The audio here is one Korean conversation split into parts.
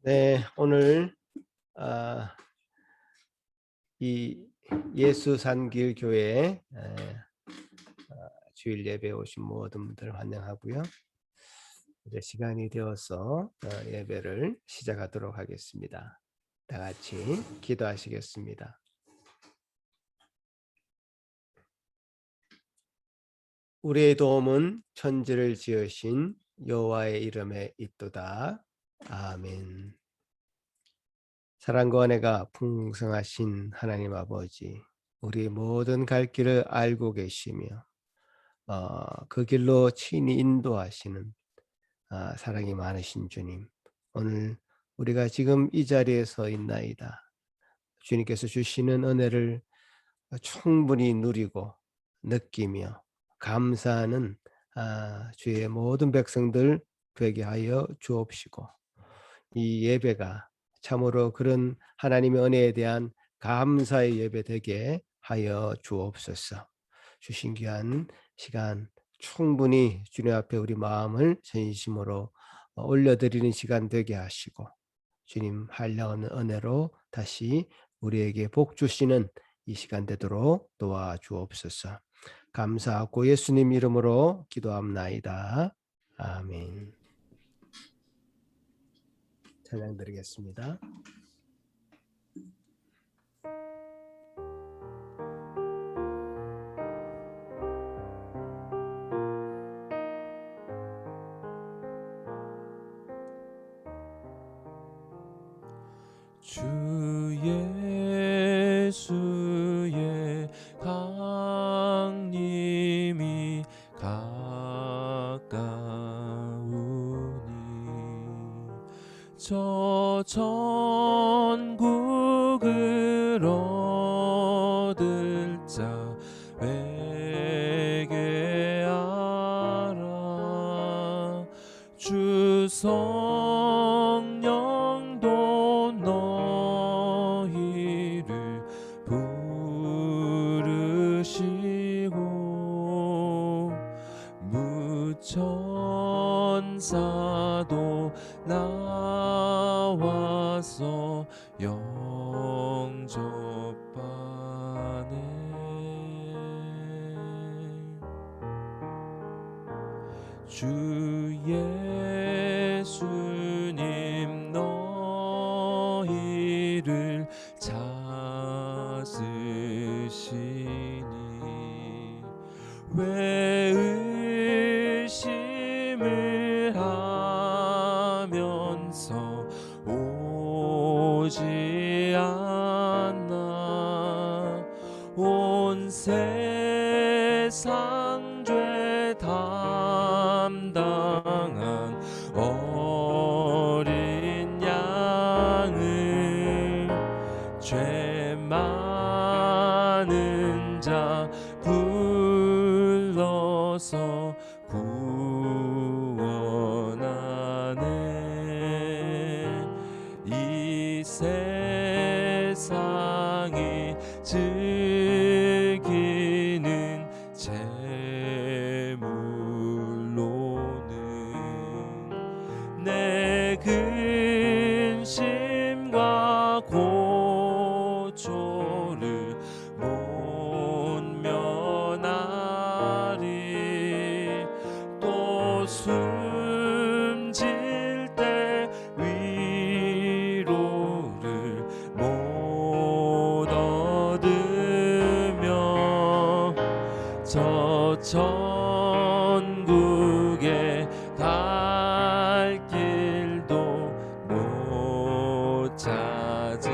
네, 오늘 이 예수 산길 교회 주일 예배 오신 모든 분들 환영하고요. 이제 시간이 되어서 예배를 시작하도록 하겠습니다. 다 같이 기도하시겠습니다. 우리의 도움은 천지를 지으신 여호와의 이름에 있도다. 아멘. 사랑과 은혜가 풍성하신 하나님 아버지, 우리 모든 갈 길을 알고 계시며 그 길로 친히 인도하시는 사랑이 많으신 주님, 오늘 우리가 지금 이 자리에 서 있나이다. 주님께서 주시는 은혜를 충분히 누리고 느끼며 감사하는 주의 모든 백성들 되게 하여 주옵시고, 이 예배가 참으로 그런 하나님의 은혜에 대한 감사의 예배 되게 하여 주옵소서. 주신 귀한 시간 충분히 주님 앞에 우리 마음을 전심으로 올려드리는 시간 되게 하시고, 주님 한량한 은혜로 다시 우리에게 복 주시는 이 시간 되도록 도와주옵소서. 감사하고 예수님 이름으로 기도합나이다. 아멘. 찬양 드리겠습니다. 주 예수의 강림이 가까우니 저 천국을 얻을 자 회개하라. 주 성령도 너희를 부르시고 무천사도 나와서 영접하네. 주 예수님 너희를 찾으시니 왜 의심을 하면서 오지 않나. 온 세상 죄 담당한 어린 양을 죄 많은 자 불러서 구원하네. 이 세상이 즐기는 재물로는 내 근심과 고초를 못 면하리. 또 숨질 때 위로를 못 얻으며 저 천국에 갈 길도 못 찾으리.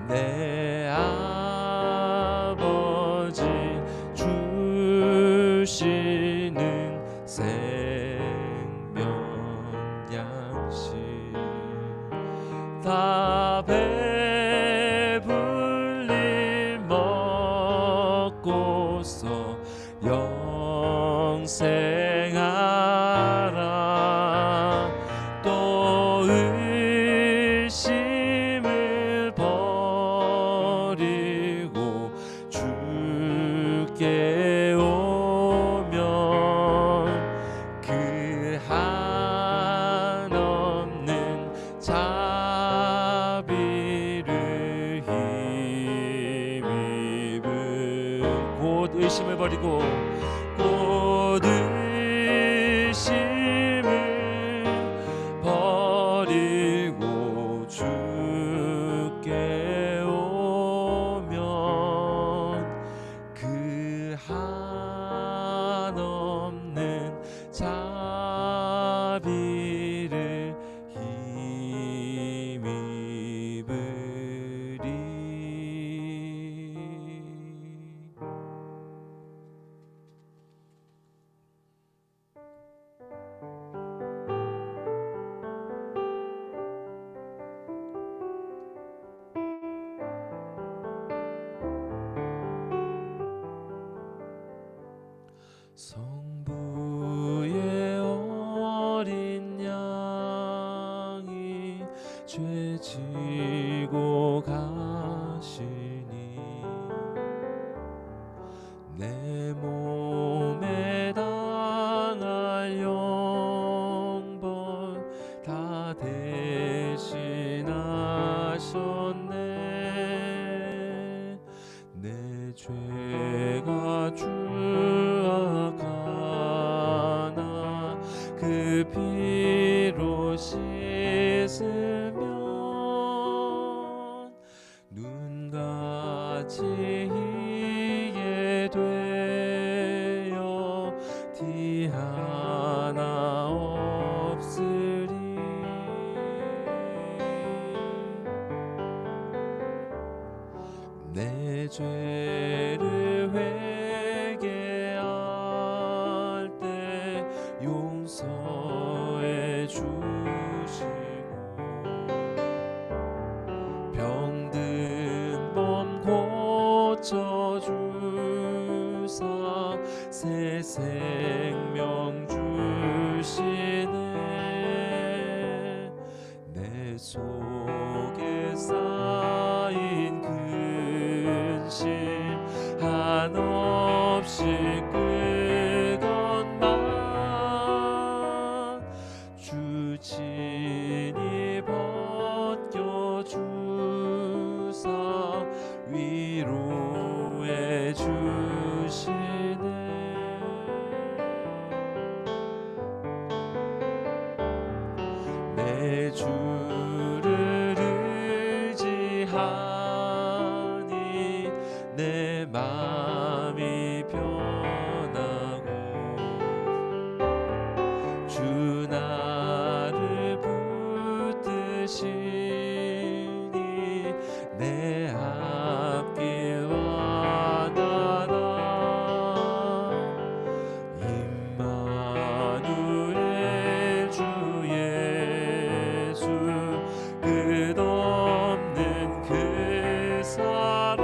내 아버지 주시는 생명 양식 다 배불리 버리고 고드심을 버리고 주께 오면 그 한없는 자비를 힘입으리. 성부의 어린 양이 죄 지고 가시니 내 몸에 당할 영벌 다 대신하셨네. 내 죄가 주악하나 그 피로 씻으면 눈같이 희게 되어 티 하나 없으리. 내 죄를 회개할 때 용서해 주시고 병든 몸 고쳐주사 새 생명 주시네. 내 속에 쌓인 근심 한없이 그것만 주 친히 벗겨주사 위로해 주시네. 내 주를 의지하니 내 마음이 변하고 주 나를 붙드시니 내 앞길과 나다. 임마누엘 주 예수 끝없는 그 사랑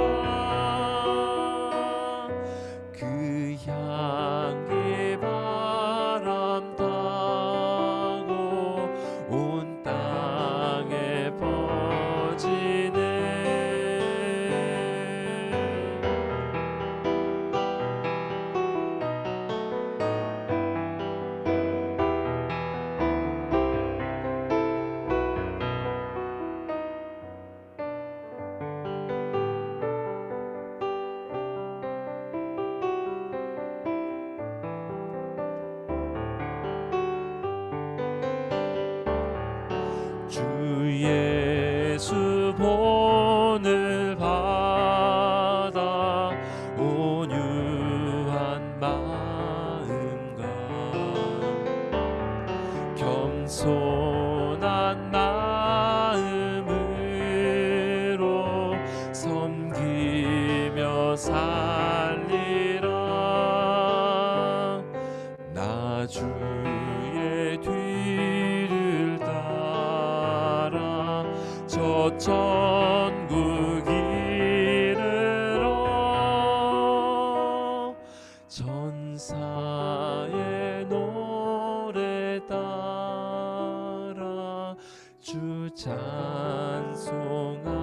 그 향기 바람 타고 온 땅에 퍼지네. 주 예수 본을 받아 온유한 마음과 겸손한 마음으로 섬기며 살리라. 나 주의 뒤를 따라 저 천국 이르러 전사의 노래 따라 주 찬송하리라.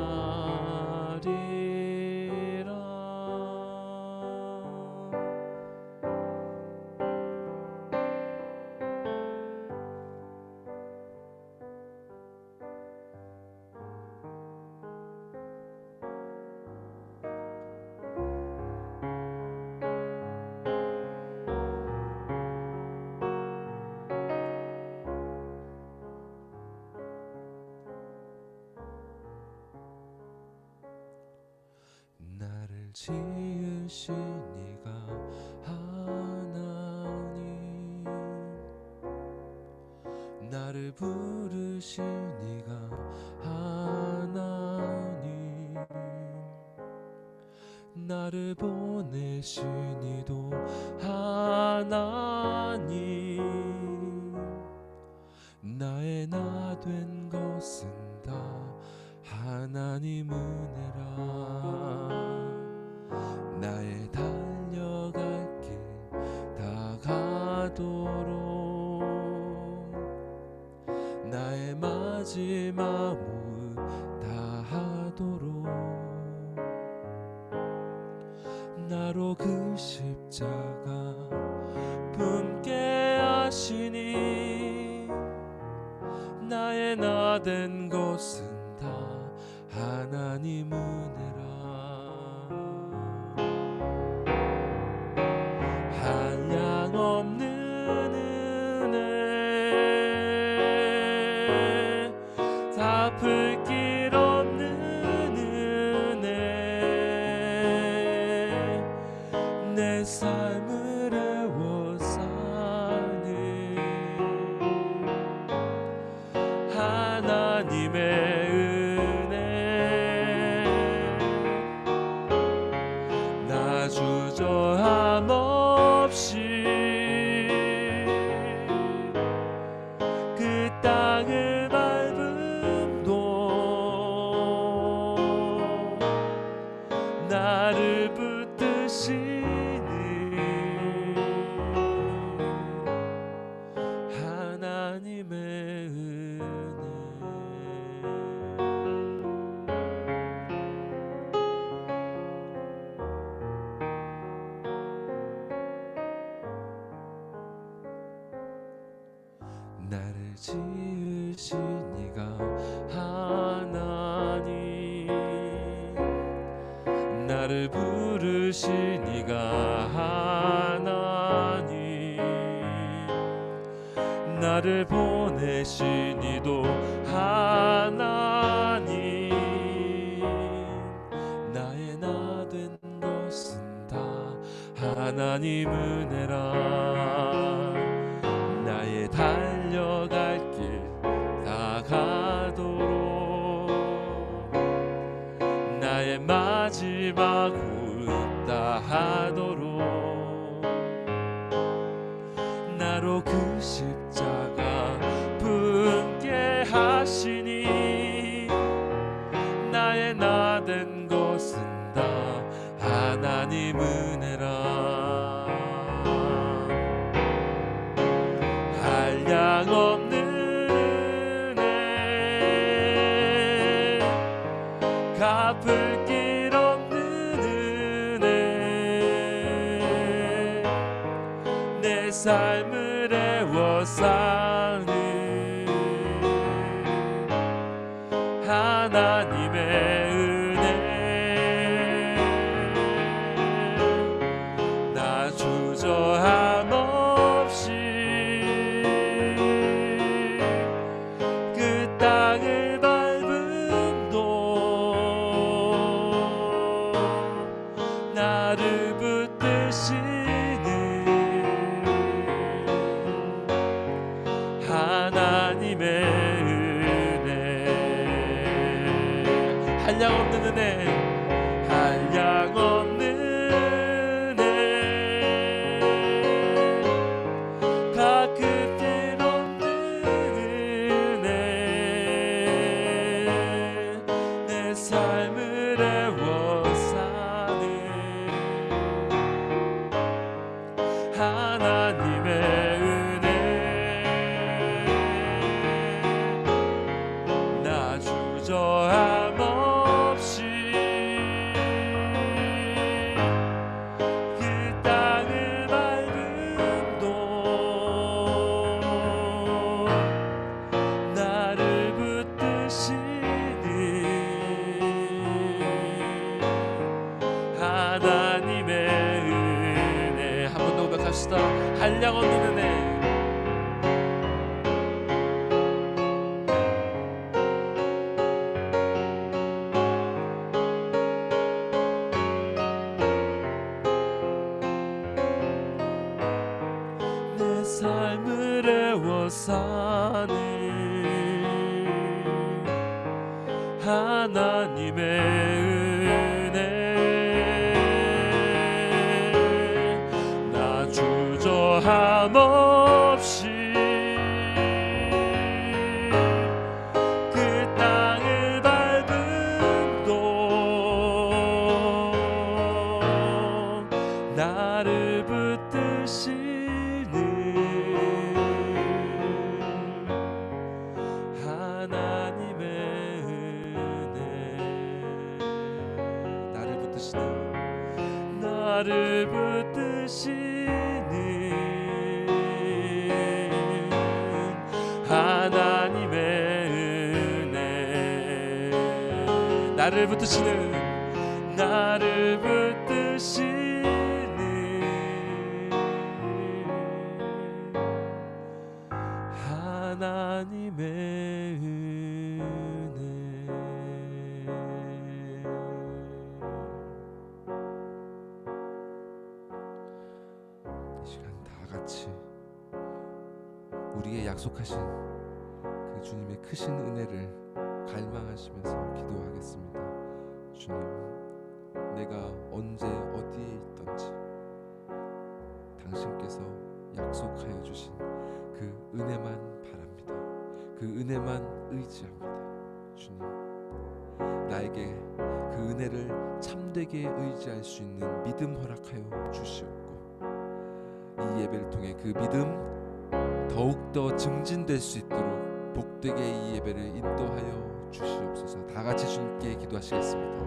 지으신 이가 하나님, 나를 부르신 이가 하나님, 나를 보내신 이도 하나님, 나의 나 된 것은 다 하나님 은혜라. 나의 달려갈 길 다 가도록, 나의 마지막 모습 다 하도록, 나로 그 십자가 품게 하시니, 나의 나 된 것은 다 하나님 은혜라. 한량 없는 은혜, 갚을 길 없는 은혜, 내 삶을 애워싸는 하나님의 은혜, 나 주저함 없이 그 땅을 밟음도, 나를 붙드시는 하나님의 은혜. 나를 지으신 이가 하나님, 나를 부르신 이가 하나님, 나를 보내신 이도 하나님, 나의 나 된 것은 다 하나님 은혜라. 나의 달려갈 길 다 가도록, 나의 마지막 호흡 다 하도록, 나로 그 십자가 품게 하시니, 나의 나 된 것은 다 하나님 은혜라. 한량 없는 은혜, 갚을 길 없는 은혜, 내 삶을 애워싸는 하나님의 은혜, 나 주저함 없이 그 땅을 밟음도, 나를 붙드시는 하나님의 은혜. 한량 없는 은혜, 한량 없는 은혜, 가끔 길 없는 은혜, 내 삶을 애워싸는 하나님의 은혜, 나 주저함 없이 그 땅을 밟음도, 나를 붙드시는 하나님의 은혜. 한 번 더 고백합시다. 한량 없는 은혜, 하나님의 은혜 나 주저함 없이 그 땅을 밟은 동안 나를 붙드시는 하나님의 은혜 나를 붙드시는 하나님의 은혜 나를 붙드시는 하나님의 은혜 이 시간 다 같이 우리의 약속하신 그 주님의 크신 은혜를 갈망하시면서 기도하겠습니다. 주님, 내가 언제 어디에 있든지 당신께서 약속하여 주신 그 은혜만 바랍니다. 그 은혜만 의지합니다. 주님, 나에게 그 은혜를 참되게 의지할 수 있는 믿음 허락하여 주시옵고 이 예배를 통해 그 믿음 더욱더 증진될 수 있도록 복되게 이 예배를 인도하여 주시옵소서. 다 같이 주님께 기도하시겠습니다.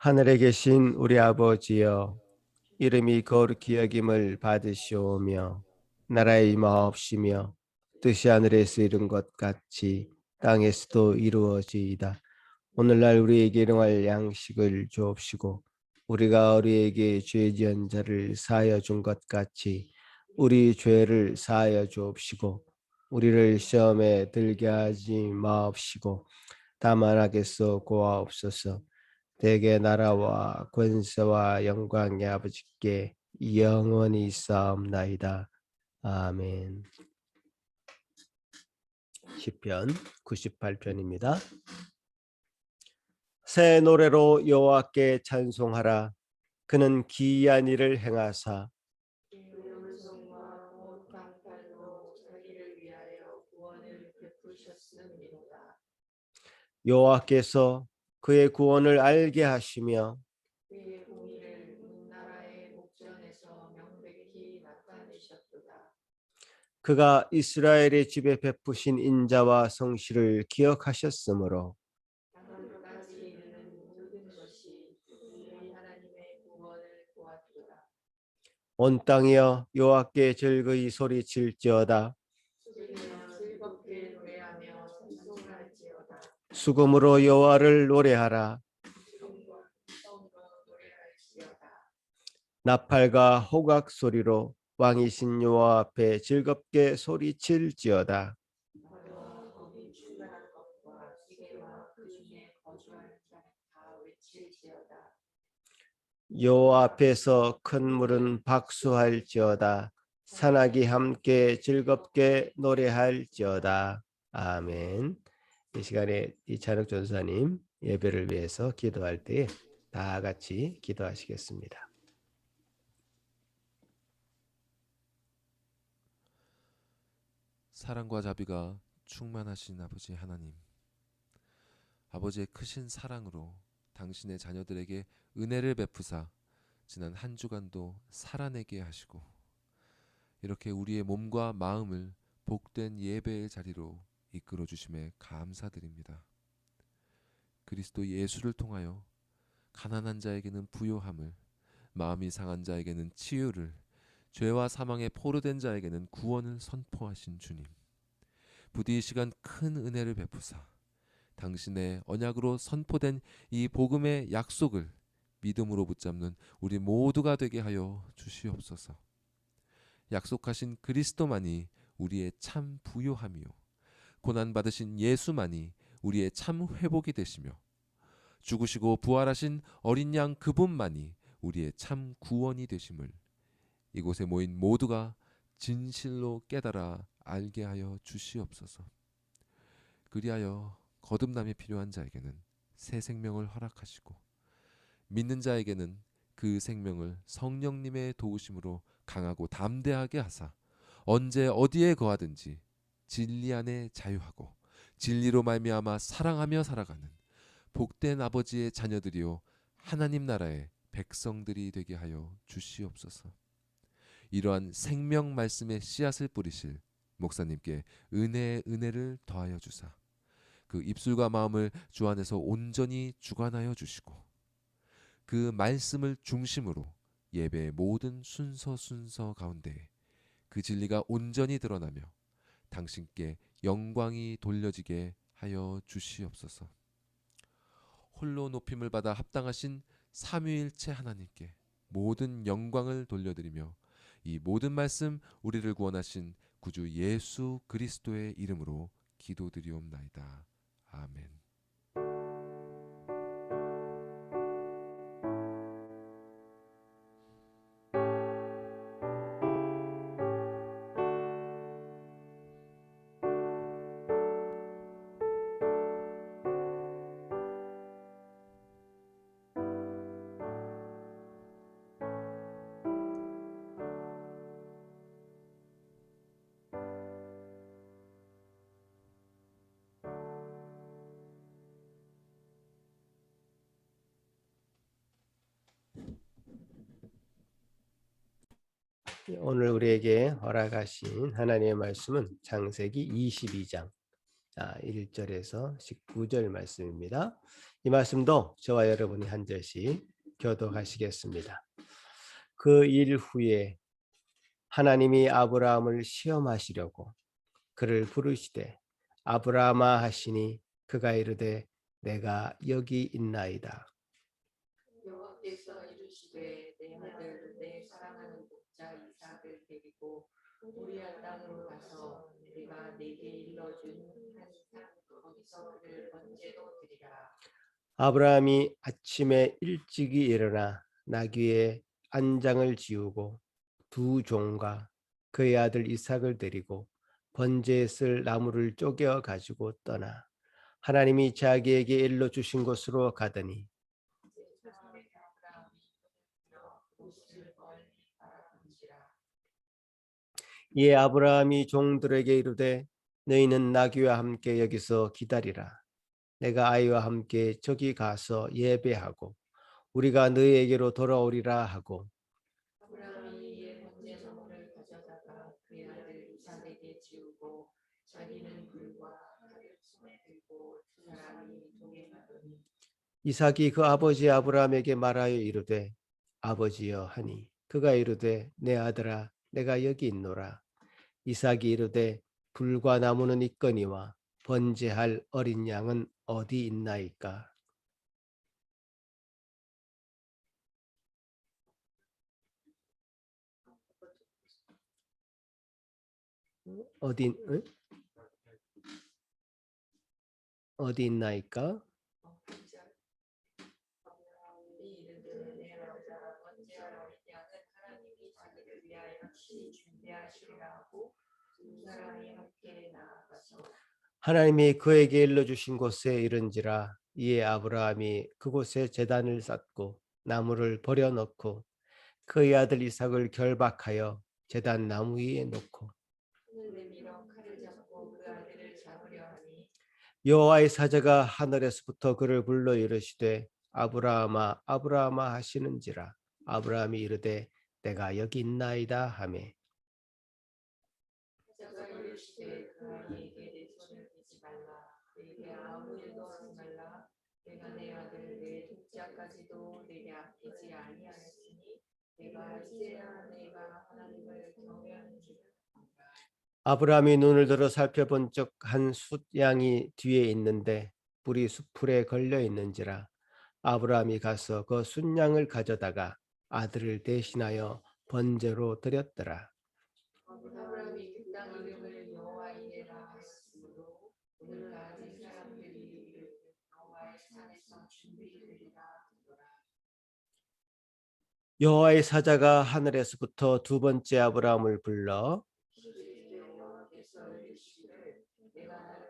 하늘에 계신 우리 아버지여, 이름이 거룩히 여김을 받으시오며 나라의 임하옵시며 뜻이 하늘에서 이룬 것 같이 땅에서도 이루어지이다. 오늘날 우리에게 일용할 양식을 주옵시고 우리가 우리에게 죄 지은 자를 사하여 준 것 같이 우리 죄를 사하여 주옵시고 우리를 시험에 들게 하지 마옵시고 다만 악에서 구하옵소서. 대개 나라와 권세와 영광이 아버지께 영원히 있사옵나이다. 아멘. 시편 98편입니다. 새 노래로 여호와께 찬송하라. 그는 기이한 일을 행하사 은총과 온 강탈로 자기를 위하여 구원을 베푸셨음이로다. 여호와께서 그의 구원을 알게 하시며 그의 공의를 온 나라의 목전에서 명백히 나타내셨도다. 그가 이스라엘의 집에 베푸신 인자와 성실을 기억하셨으므로 하늘까지 이르는 모든 것이 우리 하나님의 구원을 보았도다. 온 땅이여 여호와께 즐거이 소리칠지어다. 수리며 즐겁게 노래하며 찬송할지어다. 수금으로 여호와를 노래하라. 성과 노래할지어다. 나팔과 호각 소리로 왕이신 여호와 앞에 즐겁게 소리칠지어다. 너와 거기 출발한 것과 시계와 그 중에 거주하는 자는 다 외칠지어다. 여호와 앞에서 큰 물은 박수할지어다. 산악이 함께 즐겁게 노래할지어다. 아멘. 이 시간에 이찬욱 전사님 예배를 위해서 기도할 때에 다 같이 기도하시겠습니다. 사랑과 자비가 충만하신 아버지 하나님, 아버지의 크신 사랑으로 당신의 자녀들에게 은혜를 베푸사 지난 한 주간도 살아내게 하시고 이렇게 우리의 몸과 마음을 복된 예배의 자리로 이끌어 주심에 감사드립니다. 그리스도 예수를 통하여 가난한 자에게는 부요함을, 마음이 상한 자에게는 치유를, 죄와 사망에 포로된 자에게는 구원을 선포하신 주님, 부디 이 시간 큰 은혜를 베푸사 당신의 언약으로 선포된 이 복음의 약속을 믿음으로 붙잡는 우리 모두가 되게 하여 주시옵소서. 약속하신 그리스도만이 우리의 참 부요함이요 고난 받으신 예수만이 우리의 참 회복이 되시며 죽으시고 부활하신 어린 양 그분만이 우리의 참 구원이 되심을 이곳에 모인 모두가 진실로 깨달아 알게 하여 주시옵소서. 그리하여 거듭남이 필요한 자에게는 새 생명을 허락하시고 믿는 자에게는 그 생명을 성령님의 도우심으로 강하고 담대하게 하사 언제 어디에 거하든지 진리 안에 자유하고 진리로 말미암아 사랑하며 살아가는 복된 아버지의 자녀들이요 하나님 나라의 백성들이 되게 하여 주시옵소서. 이러한 생명 말씀의 씨앗을 뿌리실 목사님께 은혜의 은혜를 더하여 주사 그 입술과 마음을 주 안에서 온전히 주관하여 주시고 그 말씀을 중심으로 예배의 모든 순서 가운데 그 진리가 온전히 드러나며 당신께 영광이 돌려지게 하여 주시옵소서. 홀로 높임을 받아 합당하신 삼위일체 하나님께 모든 영광을 돌려드리며 이 모든 말씀 우리를 구원하신 구주 예수 그리스도의 이름으로 기도드리옵나이다. 아멘. 오늘 우리에게 허락하신 하나님의 말씀은 창세기 22장 1절에서 19절 말씀입니다. 이 말씀도 저와 여러분이 한 절씩 교독하시겠습니다. 그 일 후에 하나님이 아브라함을 시험하시려고 그를 부르시되 아브라함아 하시니 그가 이르되 내가 여기 있나이다. 여호와께서 이르시되 내 아들 내 사랑하는 독자 이삭을 데리고 모리아 땅으로 가서 내가 네게 일러준 한 땅 거기서 그를 번제로 드리라. 아브라함이 아침에 일찍이 일어나 나귀의 안장을 지우고 두 종과 그의 아들 이삭을 데리고 번제에 쓸 나무를 쪼개어 가지고 떠나 하나님이 자기에게 일러 주신 곳으로 가더니 사람의 아브라함이 옷을 멀리 바라본지라. 이에 아브라함이 종들에게 이르되 너희는 나귀와 함께 여기서 기다리라. 내가 아이와 함께 저기 가서 예배하고 우리가 너희에게로 돌아오리라 하고 아브라함이 이에 번제 제물을 가져다가 그의 아들 이삭에게 지우고 자기는 불과 칼을 손에 들고 두 사람이 동행하더니 이삭이 그 아버지 아브라함에게 말하여 이르되 아버지여 하니 그가 이르되 내 아들아 내가 여기 있노라. 이삭이 이르되 불과 나무는 있거니와 번제할 어린 양은 어디 있나이까. 어디 응? 어디 있나이까? 아브라함이 이르되 내 아들아 번제할 어린 양은 하나님이 자기를 위하여 친히 준비하셨느니라. 대하시리라 하고 두 사람이 함께 나아가서 하나님이 그에게 일러주신 곳에 이른지라. 이에 아브라함이 그곳에 제단을 쌓고 나무를 버려놓고 그의 아들 이삭을 결박하여 제단 나무 위에 놓고 손을 내밀어 칼을 잡고 그 아들을 잡으려 하니 여호와의 사자가 하늘에서부터 그를 불러 이르시되 아브라함아 아브라함아 하시는지라. 아브라함이 이르되 내가 여기 있나이다 하매 사자가 이르시되 그 아이에게 내 손을 대지 말라 그에게 아무 일도 하지 말라 내가 내 아들 내 독자까지도 내게 아끼지 아니하였으니 내가 이제야 내가 하나님을 경외하는 줄을 안다. 아브라함이 눈을 들어 살펴본 적 한 숫양이 뒤에 있는데 불이 수풀에 걸려 있는지라. 아브라함이 가서 그 숫양을 가져다가 아들을 대신하여 번제로 드렸더라. 아브라함이 그 땅 이름을 여호와 이레라 하였으므로 오늘날 이 사람들이 이르되 여호와의 산에서 준비되리라 하더라. 여호와의 사자가 하늘에서부터 두 번째 아브라함을 불러 이르시되 여호와께서 이르시되 내가 나를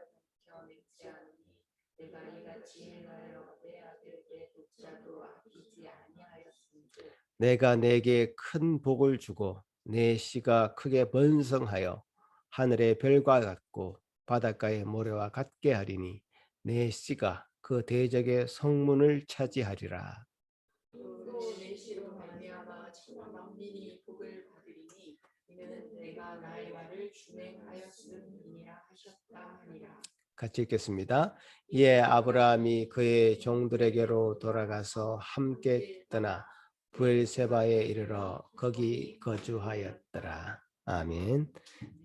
가리켜 맺지 않으니 내가 이같이 행하여 내 아들 내 독자도 아끼지 아니하였음즉 내가 내게 큰 복을 주고 내 씨가 크게 번성하여 하늘의 별과 같고 바닷가의 모래와 같게 하리니 내 씨가 그 대적의 성문을 차지하리라. 또 내시로 말미암아 천하 만민이 복을 받으리니 이는 내가 나의 말을 준행하였음이니라 하셨다 하니라. 같이 읽겠습니다. 이에 아브라함이 그의 종들에게로 돌아가서 함께 떠나 부엘세바에 이르러 거기 거주하였더라. 아멘.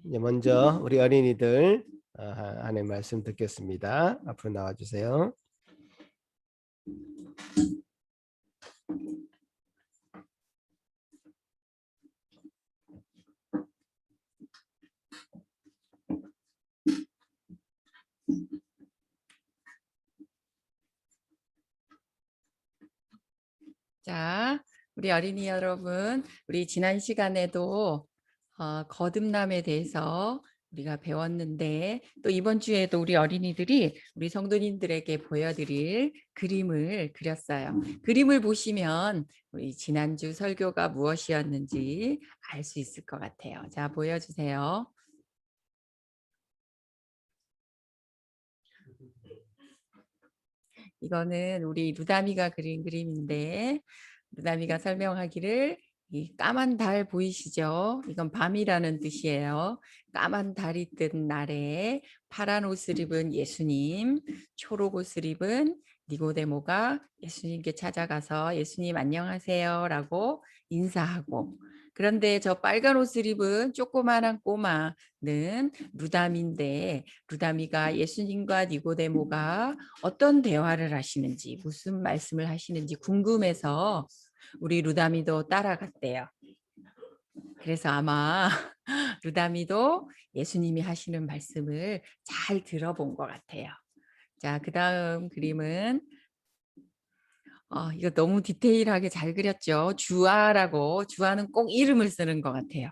이제 먼저 우리 어린이들 하나님 말씀 듣겠습니다. 앞으로 나와 주세요. 자, 우리 어린이 여러분, 우리 지난 시간에도 거듭남에 대해서 우리가 배웠는데 또 이번 주에도 우리 어린이들이 우리 성도님들에게 보여드릴 그림을 그렸어요. 그림을 보시면 우리 지난주 설교가 무엇이었는지 알 수 있을 것 같아요. 자, 보여주세요. 이거는 우리 루다미가 그린 그림인데 루다미가 설명하기를 이 까만 달 보이시죠? 이건 밤이라는 뜻이에요. 까만 달이 뜬 날에 파란 옷을 입은 예수님, 초록 옷을 입은 니고데모가 예수님께 찾아가서 예수님 안녕하세요 라고 인사하고 그런데 저 빨간 옷을 입은 조그마한 꼬마는 루다미인데 루다미가 예수님과 니고데모가 어떤 대화를 하시는지 무슨 말씀을 하시는지 궁금해서 우리 루다미도 따라갔대요. 그래서 아마 루다미도 예수님이 하시는 말씀을 잘 들어본 것 같아요. 자, 그 다음 그림은 이거 너무 디테일하게 잘 그렸죠. 주아라고 주아는 꼭 이름을 쓰는 것 같아요.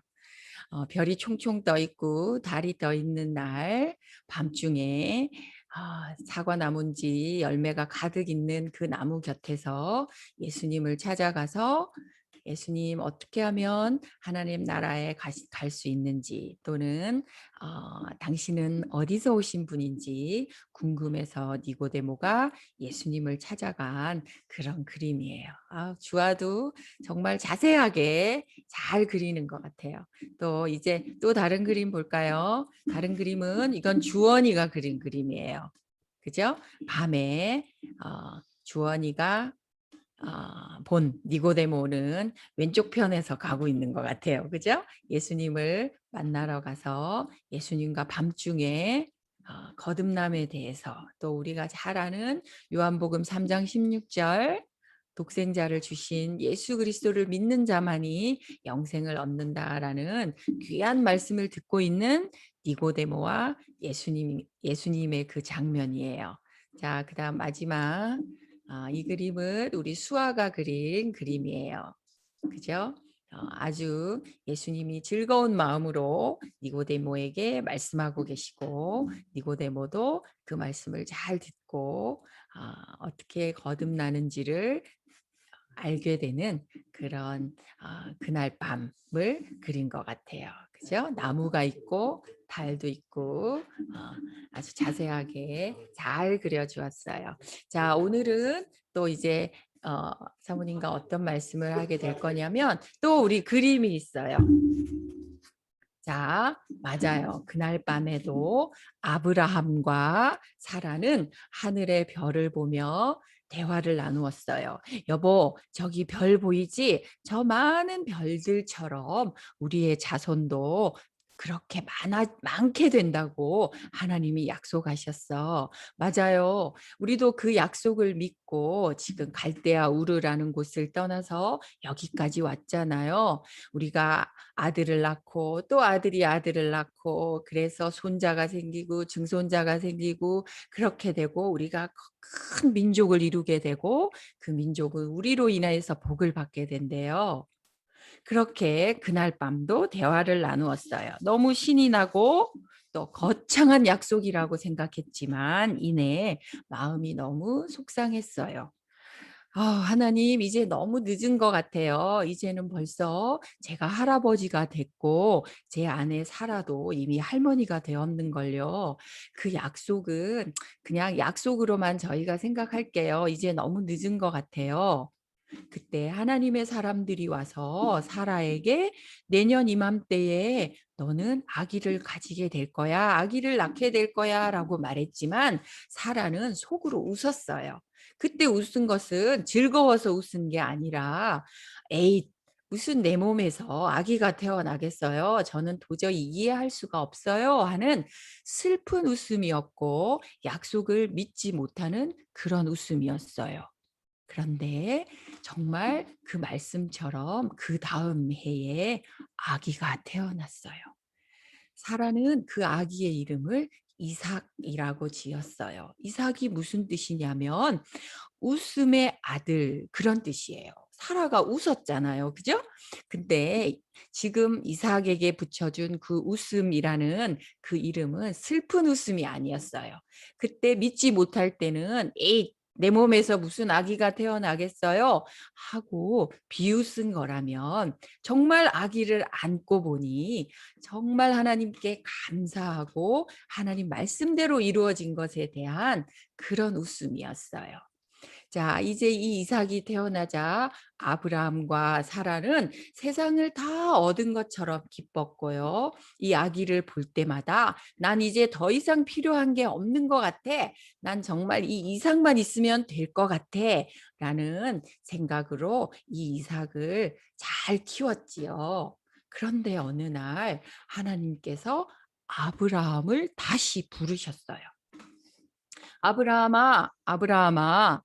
별이 총총 떠 있고 달이 떠 있는 날 밤중에 사과 나무인지 열매가 가득 있는 그 나무 곁에서 예수님을 찾아가서 예수님 어떻게 하면 하나님 나라에 갈 수 있는지 또는 당신은 어디서 오신 분인지 궁금해서 니고데모가 예수님을 찾아간 그런 그림이에요. 주아도 정말 자세하게 잘 그리는 것 같아요. 또 이제 또 다른 그림 볼까요? 다른 그림은 이건 주원이가 그린 그림이에요. 그죠? 밤에 주원이가 본 니고데모는 왼쪽 편에서 가고 있는 것 같아요. 그죠? 예수님을 만나러 가서 예수님과 밤중에 거듭남에 대해서 또 우리가 잘 아는 요한복음 3장 16절 독생자를 주신 예수 그리스도를 믿는 자만이 영생을 얻는다라는 귀한 말씀을 듣고 있는 니고데모와 예수님의 그 장면이에요. 자, 그다음 마지막 이 그림은 우리 수아가 그린 그림이에요. 그죠? 아주 예수님이 즐거운 마음으로 니고데모에게 말씀하고 계시고 니고데모도 그 말씀을 잘 듣고 어떻게 거듭나는지를 알게 되는 그런 그날 밤을 그린 것 같아요. 그죠? 나무가 있고 달도 있고 아주 자세하게 잘 그려주었어요. 자, 오늘은 또 이제 사모님과 어떤 말씀을 하게 될 거냐면 또 우리 그림이 있어요. 자, 맞아요. 그날 밤에도 아브라함과 사라는 하늘의 별을 보며 대화를 나누었어요. 여보, 저기 별 보이지? 저 많은 별들처럼 우리의 자손도 그렇게 많게 된다고 하나님이 약속하셨어. 맞아요. 우리도 그 약속을 믿고 지금 갈대아 우르라는 곳을 떠나서 여기까지 왔잖아요. 우리가 아들을 낳고 또 아들이 아들을 낳고 그래서 손자가 생기고 증손자가 생기고 그렇게 되고 우리가 큰 민족을 이루게 되고 그 민족은 우리로 인하여서 복을 받게 된대요. 그렇게 그날 밤도 대화를 나누었어요. 너무 신이 나고 또 거창한 약속이라고 생각했지만 이내 마음이 너무 속상했어요. 하나님, 이제 너무 늦은 것 같아요. 이제는 벌써 제가 할아버지가 됐고 제 아내 사라도 이미 할머니가 되었는걸요. 그 약속은 그냥 약속으로만 저희가 생각할게요. 이제 너무 늦은 것 같아요. 그때 하나님의 사람들이 와서 사라에게 내년 이맘때에 너는 아기를 가지게 될 거야. 아기를 낳게 될 거야 라고 말했지만 사라는 속으로 웃었어요. 그때 웃은 것은 즐거워서 웃은 게 아니라 에이, 무슨 내 몸에서 아기가 태어나겠어요? 저는 도저히 이해할 수가 없어요 하는 슬픈 웃음이었고 약속을 믿지 못하는 그런 웃음이었어요. 그런데 정말 그 말씀처럼 그 다음 해에 아기가 태어났어요. 사라는 그 아기의 이름을 이삭이라고 지었어요. 이삭이 무슨 뜻이냐면 웃음의 아들 그런 뜻이에요. 사라가 웃었잖아요. 그죠? 근데 지금 이삭에게 붙여준 그 웃음이라는 그 이름은 슬픈 웃음이 아니었어요. 그때 믿지 못할 때는 에이 내 몸에서 무슨 아기가 태어나겠어요? 하고 비웃은 거라면 정말 아기를 안고 보니 정말 하나님께 감사하고 하나님 말씀대로 이루어진 것에 대한 그런 웃음이었어요. 자, 이제 이 이삭이 태어나자 아브라함과 사라는 세상을 다 얻은 것처럼 기뻤고요. 이 아기를 볼 때마다 난 이제 더 이상 필요한 게 없는 것 같아. 난 정말 이 이삭만 있으면 될 것 같아. 라는 생각으로 이 이삭을 잘 키웠지요. 그런데 어느 날 하나님께서 아브라함을 다시 부르셨어요. 아브라함아, 아브라함아.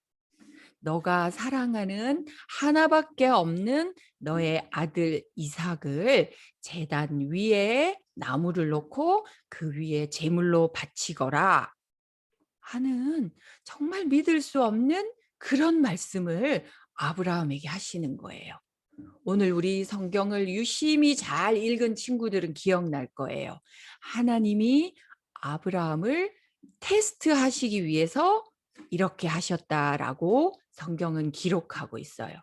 너가 사랑하는 하나밖에 없는 너의 아들 이삭을 제단 위에 나무를 놓고 그 위에 제물로 바치거라 하는 정말 믿을 수 없는 그런 말씀을 아브라함에게 하시는 거예요. 오늘 우리 성경을 유심히 잘 읽은 친구들은 기억날 거예요. 하나님이 아브라함을 테스트하시기 위해서 이렇게 하셨다라고 성경은 기록하고 있어요.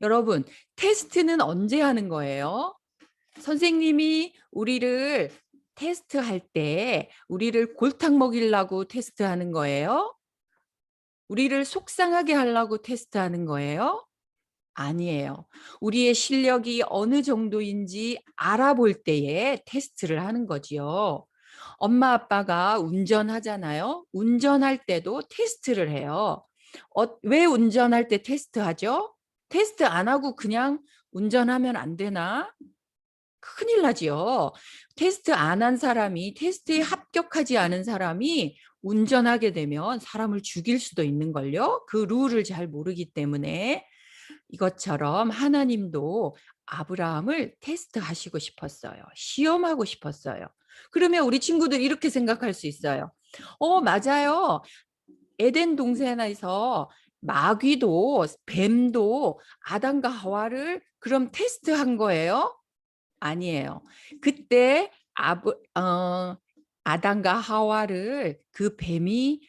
여러분, 테스트는 언제 하는 거예요? 선생님이 우리를 테스트할 때 우리를 골탕 먹이려고 테스트하는 거예요? 우리를 속상하게 하려고 테스트하는 거예요? 아니에요. 우리의 실력이 어느 정도인지 알아볼 때에 테스트를 하는 거지요. 엄마 아빠가 운전하잖아요. 운전할 때도 테스트를 해요. 왜 운전할 때 테스트하죠? 테스트 안 하고 그냥 운전하면 안 되나? 큰일 나지요. 테스트 안 한 사람이 테스트에 합격하지 않은 사람이 운전하게 되면 사람을 죽일 수도 있는걸요. 그 룰을 잘 모르기 때문에. 이것처럼 하나님도 아브라함을 테스트하시고 싶었어요. 시험하고 싶었어요. 그러면 우리 친구들 이렇게 생각할 수 있어요. 맞아요. 에덴 동산에서 마귀도 뱀도 아담과 하와를 그럼 테스트한 거예요? 아니에요. 그때 아담과 하와를 그 뱀이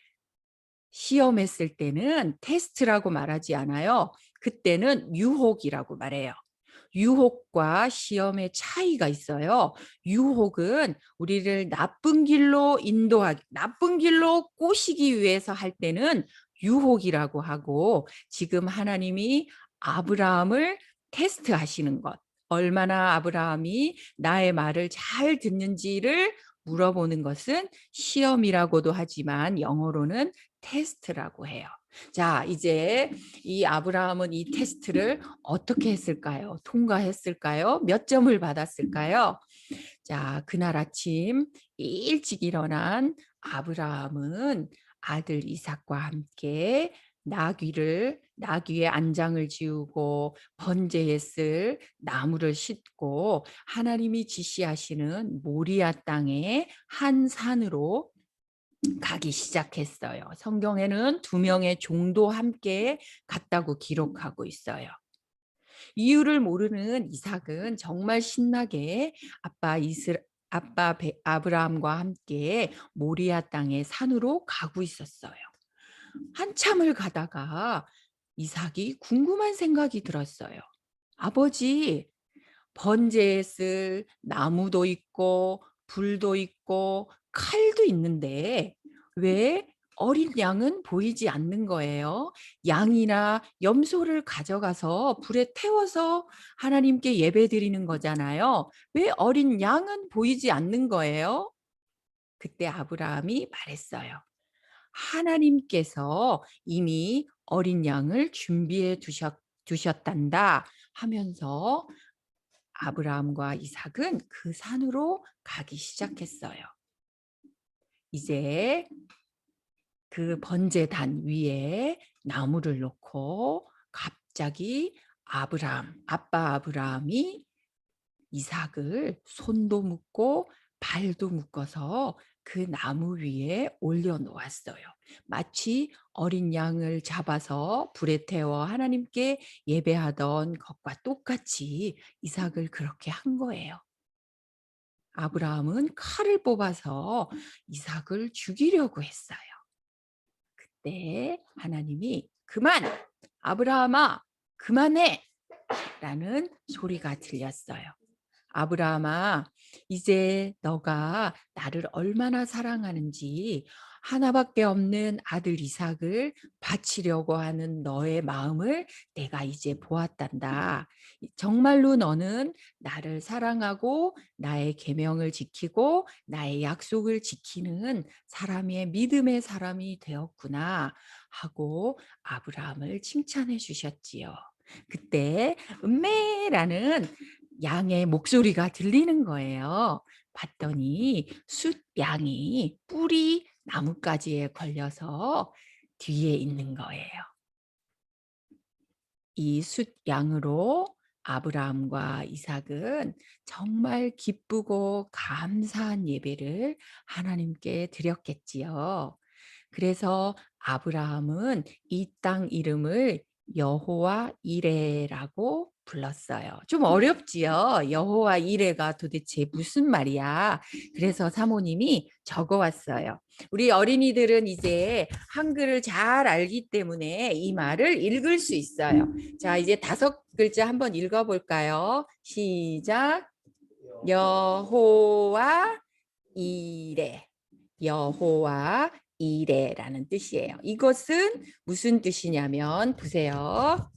시험했을 때는 테스트라고 말하지 않아요. 그때는 유혹이라고 말해요. 유혹과 시험의 차이가 있어요. 유혹은 우리를 나쁜 길로 나쁜 길로 꼬시기 위해서 할 때는 유혹이라고 하고, 지금 하나님이 아브라함을 테스트하시는 것, 얼마나 아브라함이 나의 말을 잘 듣는지를 물어보는 것은 시험이라고도 하지만 영어로는 테스트라고 해요. 자, 이제 이 아브라함은 이 테스트를 어떻게 했을까요? 통과했을까요? 몇 점을 받았을까요? 자, 그날 아침 일찍 일어난 아브라함은 아들 이삭과 함께 나귀의 안장을 지우고 번제에 쓸 나무를 싣고 하나님이 지시하시는 모리아 땅의 한 산으로 가기 시작했어요. 성경에는 2명의 종도 함께 갔다고 기록하고 있어요. 이유를 모르는 이삭은 정말 신나게 아브라함과 함께 모리아 땅의 산으로 가고 있었어요. 한참을 가다가 이삭이 궁금한 생각이 들었어요. 아버지, 번제에 쓸 나무도 있고 불도 있고 칼도 있는데 왜 어린 양은 보이지 않는 거예요? 양이나 염소를 가져가서 불에 태워서 하나님께 예배드리는 거잖아요. 왜 어린 양은 보이지 않는 거예요? 그때 아브라함이 말했어요. 하나님께서 이미 어린 양을 준비해 두셨단다 하면서 아브라함과 이삭은 그 산으로 가기 시작했어요. 이제 그 번제단 위에 나무를 놓고 갑자기 아빠 아브라함이 이삭을 손도 묶고 발도 묶어서 그 나무 위에 올려놓았어요. 마치 어린 양을 잡아서 불에 태워 하나님께 예배하던 것과 똑같이 이삭을 그렇게 한 거예요. 아브라함은 칼을 뽑아서 이삭을 죽이려고 했어요. 그때 하나님이 그만! 아브라함아, 그만해! 라는 소리가 들렸어요. 아브라함아, 이제 너가 나를 얼마나 사랑하는지 하나밖에 없는 아들 이삭을 바치려고 하는 너의 마음을 내가 이제 보았단다. 정말로 너는 나를 사랑하고 나의 계명을 지키고 나의 약속을 지키는 사람의 믿음의 사람이 되었구나 하고 아브라함을 칭찬해 주셨지요. 그때 음메라는 양의 목소리가 들리는 거예요. 봤더니 숫양이 뿔이 나뭇가지에 걸려서 뒤에 있는 거예요. 이 숫양으로 아브라함과 이삭은 정말 기쁘고 감사한 예배를 하나님께 드렸겠지요. 그래서 아브라함은 이 땅 이름을 여호와 이레라고 불렀어요. 좀 어렵지요. 여호와 이레가 도대체 무슨 말이야? 그래서 사모님이 적어왔어요. 우리 어린이들은 이제 한글을 잘 알기 때문에 이 말을 읽을 수 있어요. 자, 이제 5글자 한번 읽어볼까요? 시작. 여호와 이레. 여호와 이레라는 뜻이에요. 이것은 무슨 뜻이냐면 보세요.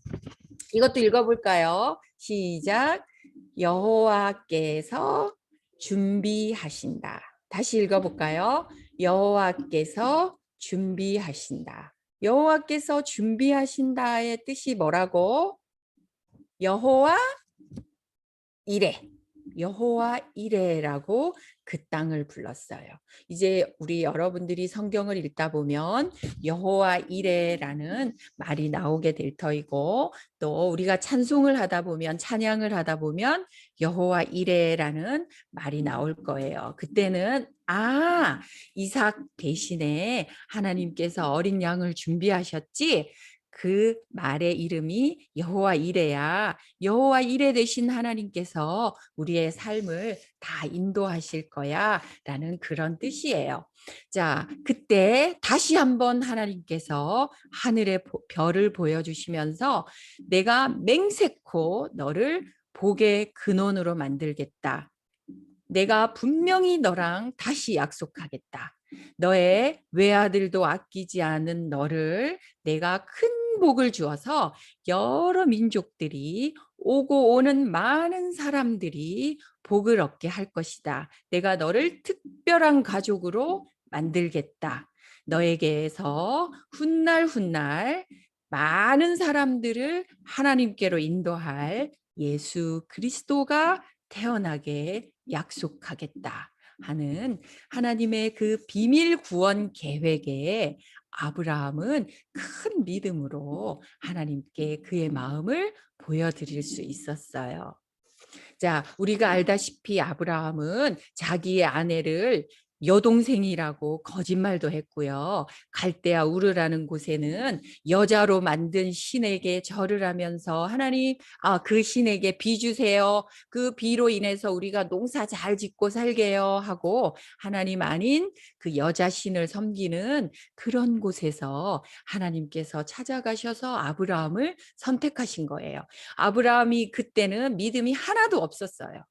이것도 읽어볼까요? 시작. 여호와께서 준비하신다. 다시 읽어볼까요? 여호와께서 준비하신다. 여호와께서 준비하신다의 뜻이 뭐라고? 여호와 이레. 여호와 이레라고 그 땅을 불렀어요. 이제 우리 여러분들이 성경을 읽다 보면 여호와 이레라는 말이 나오게 될 터이고, 또 우리가 찬송을 하다 보면, 찬양을 하다 보면 여호와 이레라는 말이 나올 거예요. 그때는 이삭 대신에 하나님께서 어린 양을 준비하셨지, 그 말의 이름이 여호와 이레야. 여호와 이레 되신 하나님께서 우리의 삶을 다 인도하실 거야 라는 그런 뜻이에요. 자, 그때 다시 한번 하나님께서 하늘의 별을 보여주시면서 내가 맹세코 너를 복의 근원으로 만들겠다. 내가 분명히 너랑 다시 약속하겠다. 너의 외아들도 아끼지 않은 너를 내가 큰 복을 주어서 여러 민족들이 오고 오는 많은 사람들이 복을 얻게 할 것이다. 내가 너를 특별한 가족으로 만들겠다. 너에게서 훗날 훗날 많은 사람들을 하나님께로 인도할 예수 그리스도가 태어나게 약속하겠다 하는 하나님의 그 비밀 구원 계획에 아브라함은 큰 믿음으로 하나님께 그의 마음을 보여드릴 수 있었어요. 자, 우리가 알다시피 아브라함은 자기의 아내를 여동생이라고 거짓말도 했고요. 갈대아 우르라는 곳에는 여자로 만든 신에게 절을 하면서 하나님, 그 신에게 비 주세요. 그 비로 인해서 우리가 농사 잘 짓고 살게요 하고 하나님 아닌 그 여자 신을 섬기는 그런 곳에서 하나님께서 찾아가셔서 아브라함을 선택하신 거예요. 아브라함이 그때는 믿음이 하나도 없었어요.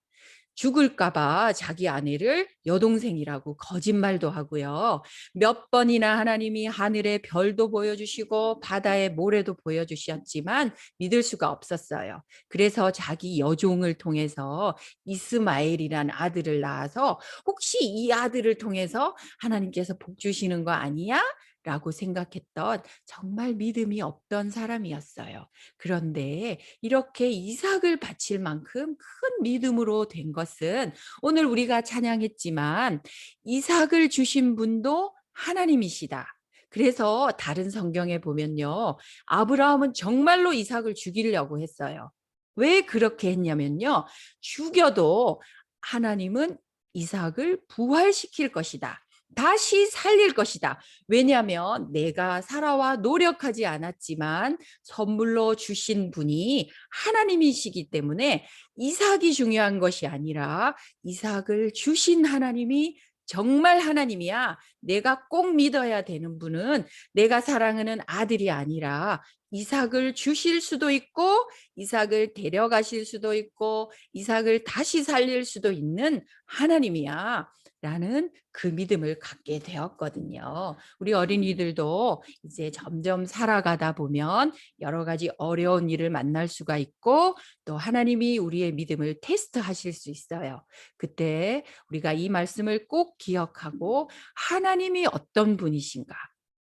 죽을까 봐 자기 아내를 여동생이라고 거짓말도 하고요. 몇 번이나 하나님이 하늘의 별도 보여주시고 바다의 모래도 보여주셨지만 믿을 수가 없었어요. 그래서 자기 여종을 통해서 이스마엘이란 아들을 낳아서 혹시 이 아들을 통해서 하나님께서 복 주시는 거 아니야? 라고 생각했던 정말 믿음이 없던 사람이었어요. 그런데 이렇게 이삭을 바칠 만큼 큰 믿음으로 된 것은 오늘 우리가 찬양했지만 이삭을 주신 분도 하나님이시다. 그래서 다른 성경에 보면요. 아브라함은 정말로 이삭을 죽이려고 했어요. 왜 그렇게 했냐면요. 죽여도 하나님은 이삭을 부활시킬 것이다. 다시 살릴 것이다. 왜냐하면 내가 살아와 노력하지 않았지만 선물로 주신 분이 하나님이시기 때문에 이삭이 중요한 것이 아니라 이삭을 주신 하나님이 정말 하나님이야. 내가 꼭 믿어야 되는 분은 내가 사랑하는 아들이 아니라 이삭을 주실 수도 있고 이삭을 데려가실 수도 있고 이삭을 다시 살릴 수도 있는 하나님이야. 라는 그 믿음을 갖게 되었거든요. 우리 어린이들도 이제 점점 살아가다 보면 여러 가지 어려운 일을 만날 수가 있고 또 하나님이 우리의 믿음을 테스트하실 수 있어요. 그때 우리가 이 말씀을 꼭 기억하고 하나님이 어떤 분이신가?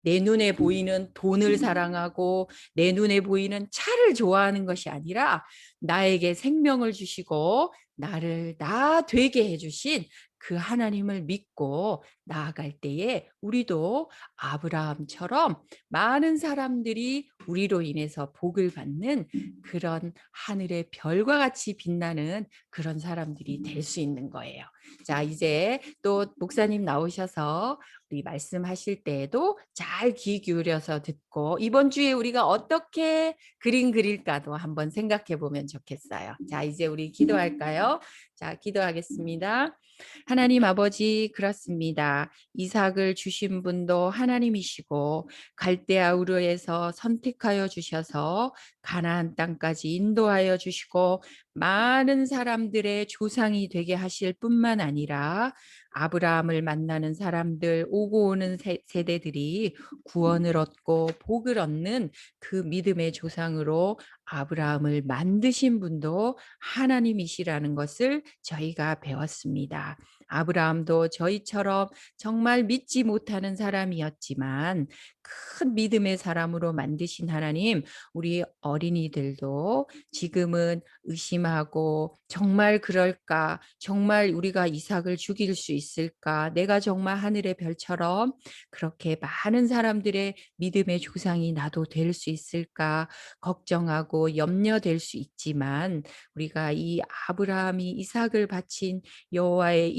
내 눈에 보이는 돈을 사랑하고 내 눈에 보이는 차를 좋아하는 것이 아니라 나에게 생명을 주시고 나를 나 되게 해주신 그 하나님을 믿고 나아갈 때에 우리도 아브라함처럼 많은 사람들이 우리로 인해서 복을 받는 그런 하늘의 별과 같이 빛나는 그런 사람들이 될 수 있는 거예요. 자, 이제 또 목사님 나오셔서 우리 말씀하실 때에도 잘 귀 기울여서 듣고 이번 주에 우리가 어떻게 그림 그릴까도 한번 생각해 보면 좋겠어요. 자, 이제 우리 기도할까요? 자, 기도하겠습니다. 하나님 아버지, 그렇습니다. 이삭을 주신 분도 하나님이시고 갈대아 우르에서 선택하여 주셔서 가나안 땅까지 인도하여 주시고 많은 사람들의 조상이 되게 하실 뿐만 아니라 아브라함을 만나는 사람들, 오고 오는 세대들이 구원을 얻고 복을 얻는 그 믿음의 조상으로 아브라함을 만드신 분도 하나님이시라는 것을 저희가 배웠습니다. 아브라함도 저희처럼 정말 믿지 못하는 사람이었지만 큰 믿음의 사람으로 만드신 하나님, 우리 어린이들도 지금은 의심하고 정말 그럴까? 정말 우리가 이삭을 죽일 수 있을까? 내가 정말 하늘의 별처럼 그렇게 많은 사람들의 믿음의 조상이 나도 될 수 있을까? 걱정하고 염려될 수 있지만 우리가 이 아브라함이 이삭을 바친 여호와의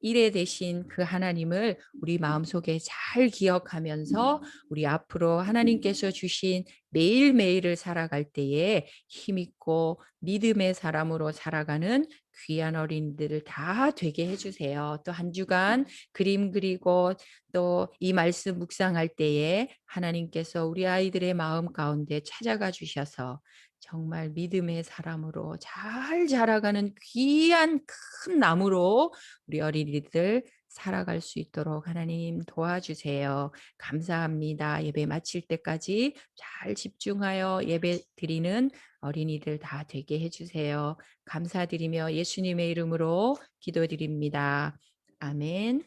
일회 되신 그 하나님을 우리 마음속에 잘 기억하면서 우리 앞으로 하나님께서 주신 매일매일을 살아갈 때에 힘있고 믿음의 사람으로 살아가는 귀한 어린이들을 다 되게 해주세요. 또 한 주간 그림 그리고 또 이 말씀 묵상할 때에 하나님께서 우리 아이들의 마음 가운데 찾아가 주셔서 정말 믿음의 사람으로 잘 자라가는 귀한 큰 나무로 우리 어린이들 살아갈 수 있도록 하나님 도와주세요. 감사합니다. 예배 마칠 때까지 잘 집중하여 예배 드리는 어린이들 다 되게 해주세요. 감사드리며 예수님의 이름으로 기도드립니다. 아멘.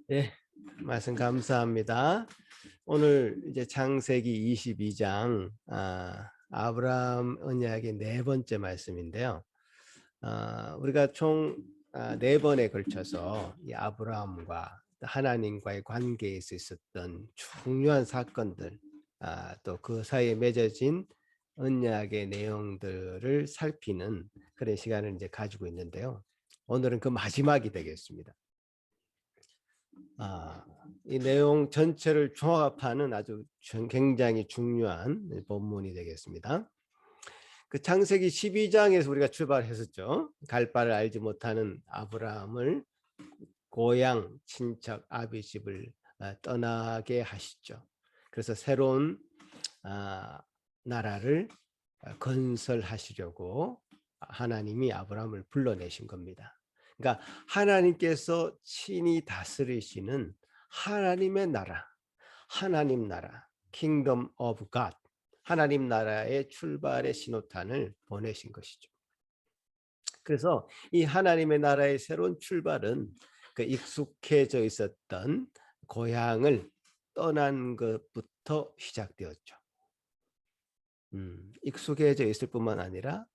네, 말씀 감사합니다. 오늘 이제 창세기 22장 아브라함 언약의 네 번째 말씀인데요. 우리가 총 네 번에 걸쳐서 이 아브라함과 하나님과의 관계에서 있었던 중요한 사건들, 또 그 사이에 맺어진 언약의 내용들을 살피는 그런 시간을 이제 가지고 있는데요. 오늘은 그 마지막이 되겠습니다. 이 내용 전체를 종합하는 아주 굉장히 중요한 본문이 되겠습니다. 그 창세기 12장에서 우리가 출발했었죠. 갈 바를 알지 못하는 아브라함을 고향 친척 아비 집을 떠나게 하시죠. 그래서 새로운 나라를 건설하시려고 하나님이 아브라함을 불러내신 겁니다. 그러니까 하나님께서 친히 다스리시는 하나님의 나라, 하나님 나라, Kingdom of God, 하나님 나라의 출발의 신호탄을 보내신 것이죠. 그래서 이 하나님의 나라의 새로운 출발은 그 익숙해져 있었던 고향을 떠난 것부터 시작되었죠. 익숙해져 있을 뿐만 아니라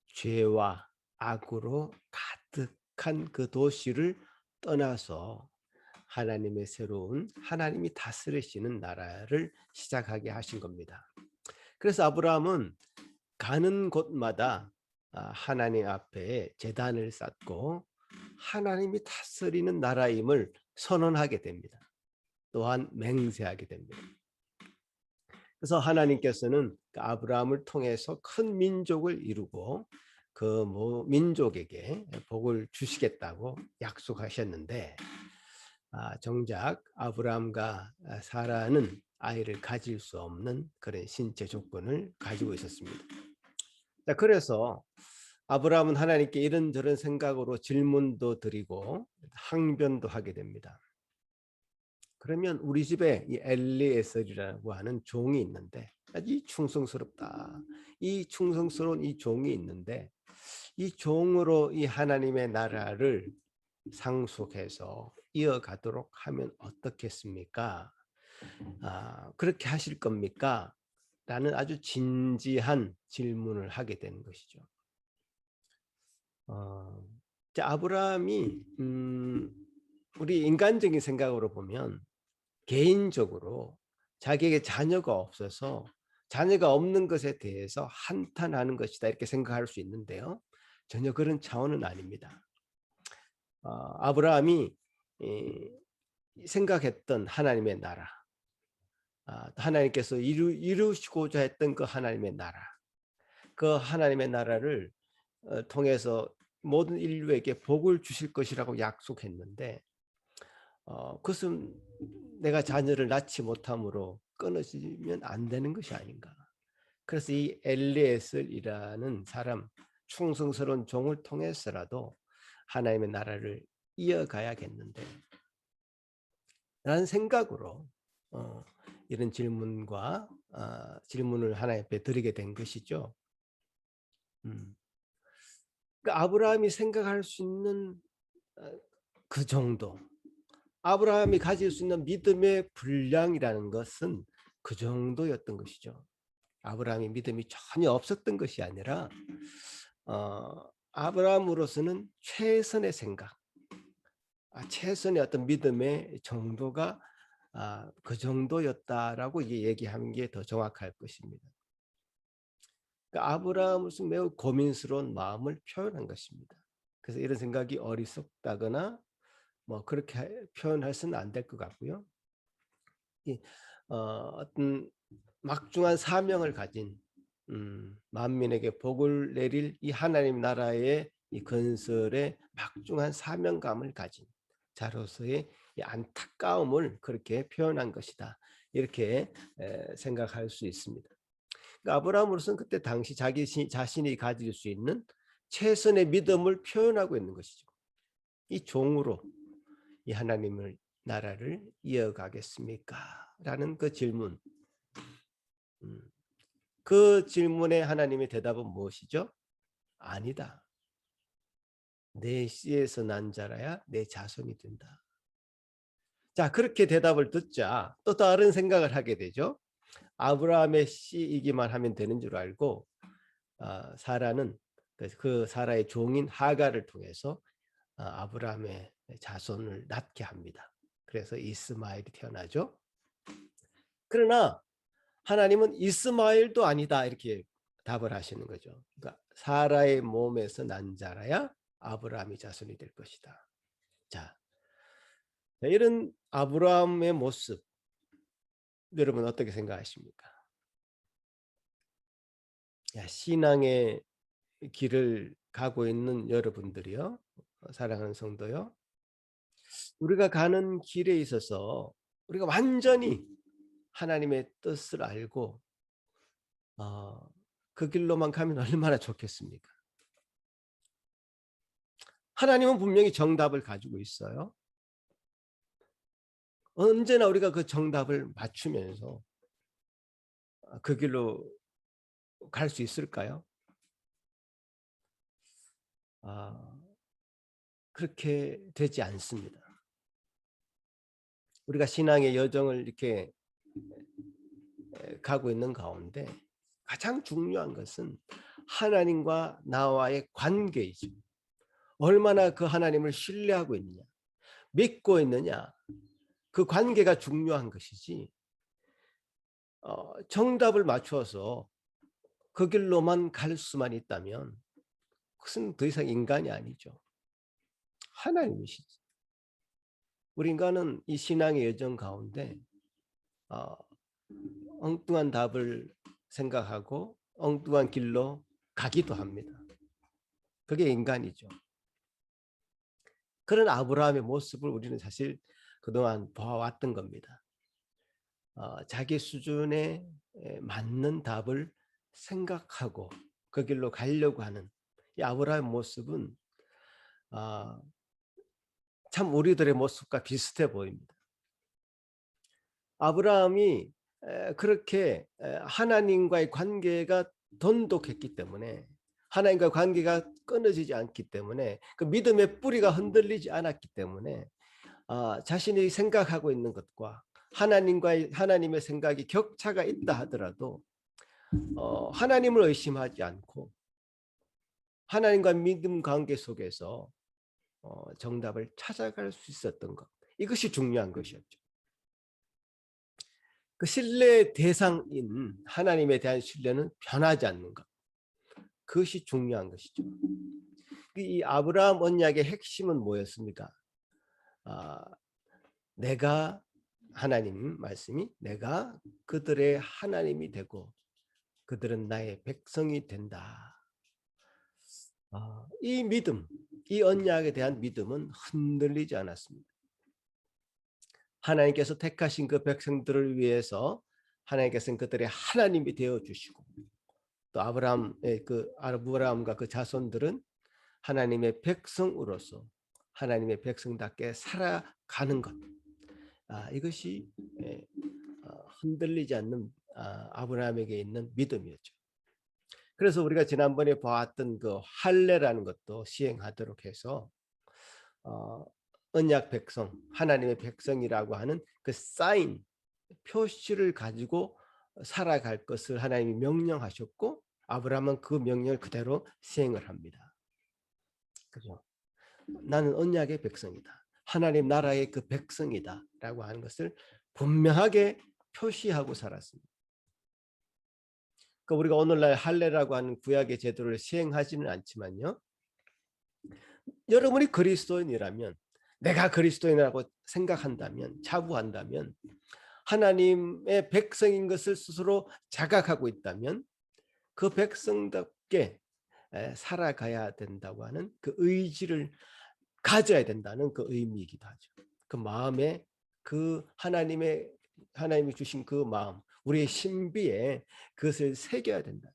죄와 악으로 가득한 그 도시를 떠나서 하나님의 새로운 하나님이 다스리시는 나라를 시작하게 하신 겁니다. 그래서 아브라함은 가는 곳마다 하나님 앞에 제단을 쌓고 하나님이 다스리는 나라임을 선언하게 됩니다. 또한 맹세하게 됩니다. 그래서 하나님께서는 아브라함을 통해서 큰 민족을 이루고 그 민족에게 복을 주시겠다고 약속하셨는데 정작 아브라함과 사라는 아이를 가질 수 없는 그런 신체 조건을 가지고 있었습니다. 그래서 아브라함은 하나님께 이런저런 생각으로 질문도 드리고 항변도 하게 됩니다. 그러면 우리 집에 이 엘리에셀이라고 하는 종이 있는데 아주 충성스럽다. 이 충성스러운 이 종이 있는데 이 종으로 이 하나님의 나라를 상속해서 이어가도록 하면 어떻겠습니까? 그렇게 하실 겁니까? 라는 아주 진지한 질문을 하게 되는 것이죠. 아브라함이 우리 인간적인 생각으로 보면 개인적으로 자기에게 자녀가 없어서 자녀가 없는 것에 대해서 한탄하는 것이다 이렇게 생각할 수 있는데요. 전혀 그런 차원은 아닙니다. 아브라함이 생각했던 하나님의 나라, 하나님께서 이루시고자 했던 그 하나님의 나라, 그 하나님의 나라를 통해서 모든 인류에게 복을 주실 것이라고 약속했는데 그것은 내가 자녀를 낳지 못함으로 끊어지면 안 되는 것이 아닌가. 그래서 이 엘리에셀이라는 사람, 충성스러운 종을 통해서라도 하나님의 나라를 이어가야겠는데 라는 생각으로 이런 질문과 질문을 하나님 앞에 드리게 된 것이죠. 그러니까 아브라함이 생각할 수 있는 그 정도, 아브라함이 가질 수 있는 믿음의 분량이라는 것은 그 정도였던 것이죠. 아브라함이 믿음이 전혀 없었던 것이 아니라 아브라함으로서는 최선의 생각, 최선의 어떤 믿음의 정도가 그 정도였다라고 얘기하는 게 더 정확할 것입니다. 그러니까 아브라함으로서 매우 고민스러운 마음을 표현한 것입니다. 그래서 이런 생각이 어리석다거나 뭐 그렇게 표현할 수는 안 될 것 같고요. 어떤 막중한 사명을 가진 만민에게 복을 내릴 이 하나님 나라의 이 건설에 막중한 사명감을 가진 자로서의 이 안타까움을 그렇게 표현한 것이다. 이렇게 생각할 수 있습니다. 그러니까 아브라함으로서는 그때 당시 자기 자신이 가질 수 있는 최선의 믿음을 표현하고 있는 것이죠. 이 종으로 이 하나님의 나라를 이어가겠습니까? 라는 그 질문. 그 질문에 하나님의 대답은 무엇이죠? 아니다. 내 씨에서 난 자라야 내 자손이 된다. 자, 그렇게 대답을 듣자 또 다른 생각을 하게 되죠. 아브라함의 씨이기만 하면 되는 줄 알고 사라는 그 사라의 종인 하갈을 통해서 아브라함의 자손을 낳게 합니다. 그래서 이스마엘이 태어나죠. 그러나 하나님은 이스마엘도 아니다 이렇게 답을 하시는 거죠. 그러니까 사라의 몸에서 난 자라야 아브라함이 자손이 될 것이다. 자, 이런 아브라함의 모습 여러분 어떻게 생각하십니까? 신앙의 길을 가고 있는 여러분들이요, 사랑하는 성도요, 우리가 가는 길에 있어서 우리가 완전히 하나님의 뜻을 알고 그 길로만 가면 얼마나 좋겠습니까? 하나님은 분명히 정답을 가지고 있어요. 언제나 우리가 그 정답을 맞추면서 그 길로 갈 수 있을까요? 그렇게 되지 않습니다. 우리가 신앙의 여정을 이렇게 가고 있는 가운데 가장 중요한 것은 하나님과 나와의 관계이죠. 얼마나 그 하나님을 신뢰하고 있느냐, 믿고 있느냐, 그 관계가 중요한 것이지 정답을 맞추어서 그 길로만 갈 수만 있다면 그것은 더 이상 인간이 아니죠. 하나님이시지. 우리 인간은 이 신앙의 여정 가운데 엉뚱한 답을 생각하고 엉뚱한 길로 가기도 합니다. 그게 인간이죠. 그런 아브라함의 모습을 우리는 사실 그동안 보아왔던 겁니다. 자기 수준에 맞는 답을 생각하고 그 길로 가려고 하는 이 아브라함의 모습은 참 우리들의 모습과 비슷해 보입니다. 아브라함이 그렇게 하나님과의 관계가 돈독했기 때문에, 하나님과 관계가 끊어지지 않기 때문에, 그 믿음의 뿌리가 흔들리지 않았기 때문에 자신이 생각하고 있는 것과 하나님의 생각이 격차가 있다 하더라도 하나님을 의심하지 않고 하나님과 믿음 관계 속에서 정답을 찾아갈 수 있었던 것, 이것이 중요한 것이었죠. 그 신뢰의 대상인 하나님에 대한 신뢰는 변하지 않는 것, 그것이 중요한 것이죠. 이 아브라함 언약의 핵심은 뭐였습니까? 내가, 하나님 말씀이 내가 그들의 하나님이 되고 그들은 나의 백성이 된다. 이 믿음, 이 언약에 대한 믿음은 흔들리지 않았습니다. 하나님께서 택하신 그 백성들을 위해서 하나님께서는 그들의 하나님이 되어 주시고, 또 아브라함과 그 자손들은 하나님의 백성으로서 하나님의 백성답게 살아가는 것, 이것이 흔들리지 않는 아브라함에게 있는 믿음이었죠. 그래서 우리가 지난번에 보았던 그 할례라는 것도 시행하도록 해서 언약 백성, 하나님의 백성이라고 하는 그 사인, 표시를 가지고 살아갈 것을 하나님이 명령하셨고, 아브라함은 그 명령을 그대로 시행을 합니다. 그죠? 나는 언약의 백성이다, 하나님 나라의 그 백성이다 라고 하는 것을 분명하게 표시하고 살았습니다. 그러니까 우리가 오늘날 할례라고 하는 구약의 제도를 시행하지는 않지만요, 여러분이 그리스도인이라면, 내가 그리스도인이라고 생각한다면, 자부한다면 하나님의 백성인 것을 스스로 자각하고 있다면 그 백성답게 살아가야 된다고 하는 그 의지를 가져야 된다는 그 의미이기도 하죠. 그 마음에 그 하나님이 주신 그 마음, 우리의 신비에 그것을 새겨야 된다.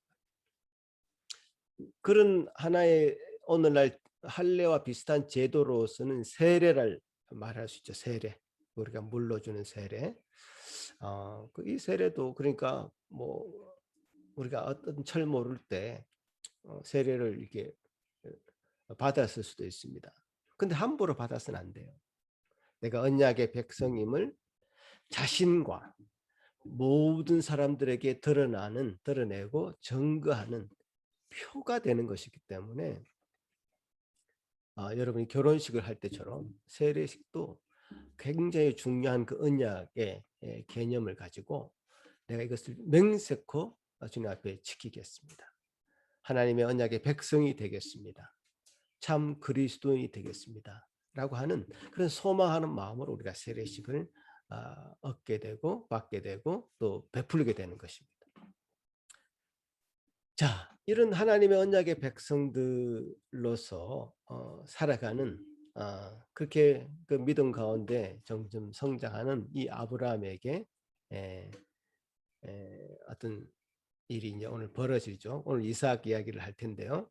그런 하나의 오늘날 할례와 비슷한 제도로서는 세례를 말할 수 있죠. 세례, 우리가 물러주는 세례. 이 세례도 그러니까 뭐 우리가 어떤 철 모를 때 세례를 이렇게 받았을 수도 있습니다. 근데 함부로 받아서는 안 돼요. 내가 언약의 백성임을 자신과 모든 사람들에게 드러내고 증거하는 표가 되는 것이기 때문에 여러분이 결혼식을 할 때처럼 세례식도 굉장히 중요한 그 언약의 개념을 가지고 내가 이것을 맹세코 주님 앞에 지키겠습니다. 하나님의 언약의 백성이 되겠습니다. 참 그리스도인이 되겠습니다. 라고 하는 그런 소망하는 마음으로 우리가 세례식을 얻게 되고 받게 되고 또 베풀게 되는 것입니다. 자, 이런 하나님의 언약의 백성들로서 살아가는 그렇게 그 믿음 가운데 점점 성장하는 이 아브라함에게 어떤 일이 이제 오늘 벌어지죠. 오늘 이삭 이야기를 할 텐데요.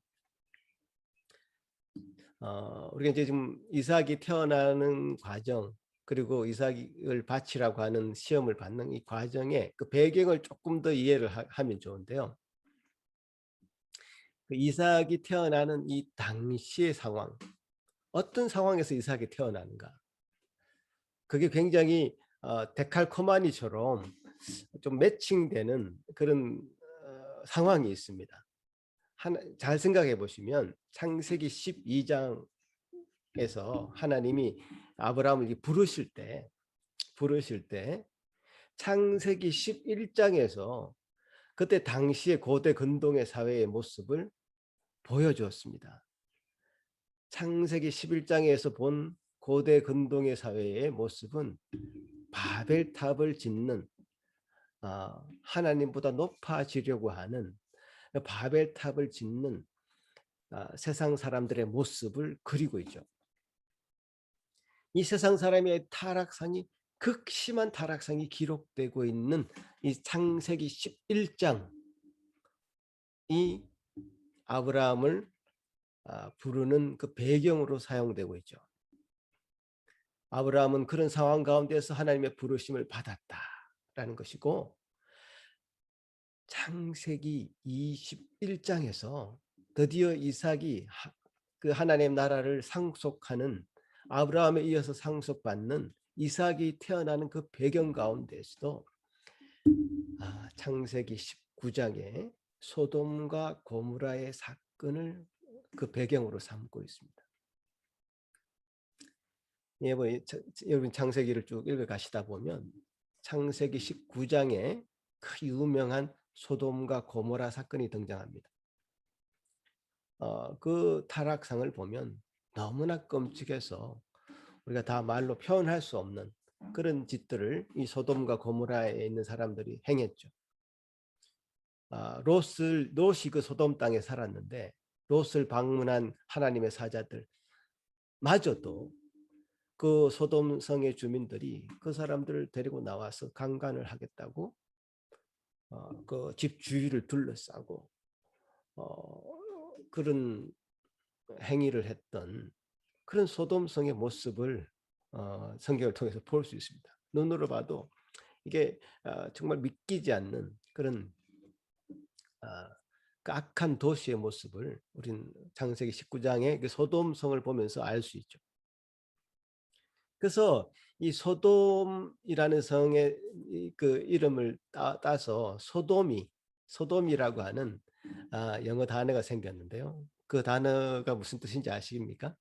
우리가 이제 지금 이삭이 태어나는 과정 그리고 이삭을 바치라고 하는 시험을 받는 이 과정의 그 배경을 조금 더 이해를 하면 좋은데요. 그 이삭이 태어나는 이 당시의 상황, 어떤 상황에서 이삭이 태어나는가? 그게 굉장히 데칼코마니처럼 좀 매칭되는 그런 상황이 있습니다. 잘 생각해 보시면 창세기 12장에서 하나님이 아브라함을 부르실 때 창세기 11장에서 그때 당시의 고대 근동의 사회의 모습을 보여주었습니다. 창세기 11장에서 본 고대 근동의 사회의 모습은 바벨탑을 짓는 하나님보다 높아지려고 하는 바벨탑을 짓는 세상 사람들의 모습을 그리고 있죠. 이 세상 사람의 타락상이 극심한 타락상이 기록되고 있는 이 창세기 11장 이 아브라함을 부르는 그 배경으로 사용되고 있죠. 아브라함은 그런 상황 가운데서 하나님의 부르심을 받았다라는 것이고 창세기 21장에서 드디어 이삭이 그 하나님 나라를 상속하는 아브라함에 이어서 상속받는 이삭이 태어나는 그 배경 가운데서도 창세기 19장에 소돔과 고모라의 사건을 그 배경으로 삼고 있습니다. 여러분 창세기를 쭉 읽어 가시다 보면 창세기 19장에 그 유명한 소돔과 고모라 사건이 등장합니다. 그 타락상을 보면 너무나 끔찍해서 우리가 다 말로 표현할 수 없는 그런 짓들을 이 소돔과 고모라에 있는 사람들이 행했죠. 롯이 그 소돔 땅에 살았는데 롯을 방문한 하나님의 사자들 마저도 그 소돔 성의 주민들이 그 사람들을 데리고 나와서 강간을 하겠다고 그 집 주위를 둘러싸고 그런 행위를 했던 그런 소돔 성의 모습을 성경을 통해서 볼 수 있습니다. 눈으로 봐도 이게 정말 믿기지 않는 그런 그 악한 도시의 모습을 우린 창세기 19장의 그 소돔성을 보면서 알 수 있죠. 그래서 이 소돔이라는 성의 그 이름을 따서 소돔이라고 하는 영어 단어가 생겼는데요. 그 단어가 무슨 뜻인지 아십니까?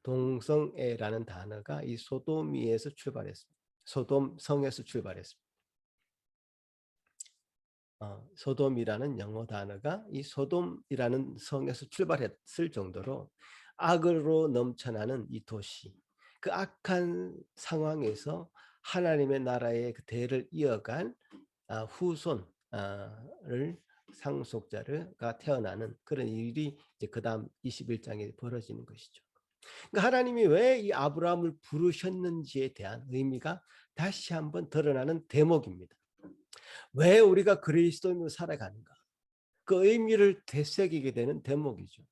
동성애라는 단어가 이 소돔이에서 출발했습니다. 소돔 성에서 출발했습니다. 소돔이라는 영어 단어가 이 소돔이라는 성에서 출발했을 정도로 악으로 넘쳐나는 이 도시, 그 악한 상황에서 하나님의 나라의 그 대를 이어간 후손을 상속자가 태어나는 그런 일이 이제 그다음 21장에 벌어지는 것이죠. 그러니까 하나님이 왜 이 아브라함을 부르셨는지에 대한 의미가 다시 한번 드러나는 대목입니다. 왜 우리가 그리스도인으로 살아가는가? 그 의미를 되새기게 되는 대목이죠.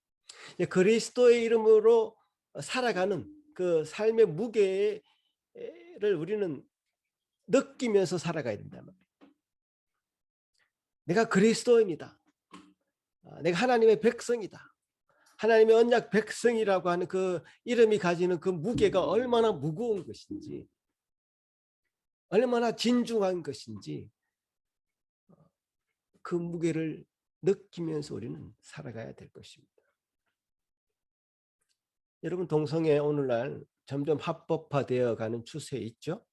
그리스도의 이름으로 살아가는 그 삶의 무게를 우리는 느끼면서 살아가야 된단 말이에요. 내가 그리스도인이다. 내가 하나님의 백성이다. 하나님의 언약 백성이라고 하는 그 이름이 가지는 그 무게가 얼마나 무거운 것인지, 얼마나 진중한 것인지 그 무게를 느끼면서 우리는 살아가야 될 것입니다. 여러분, 동성애 오늘날 점점 합법화되어 가는 추세에 있죠.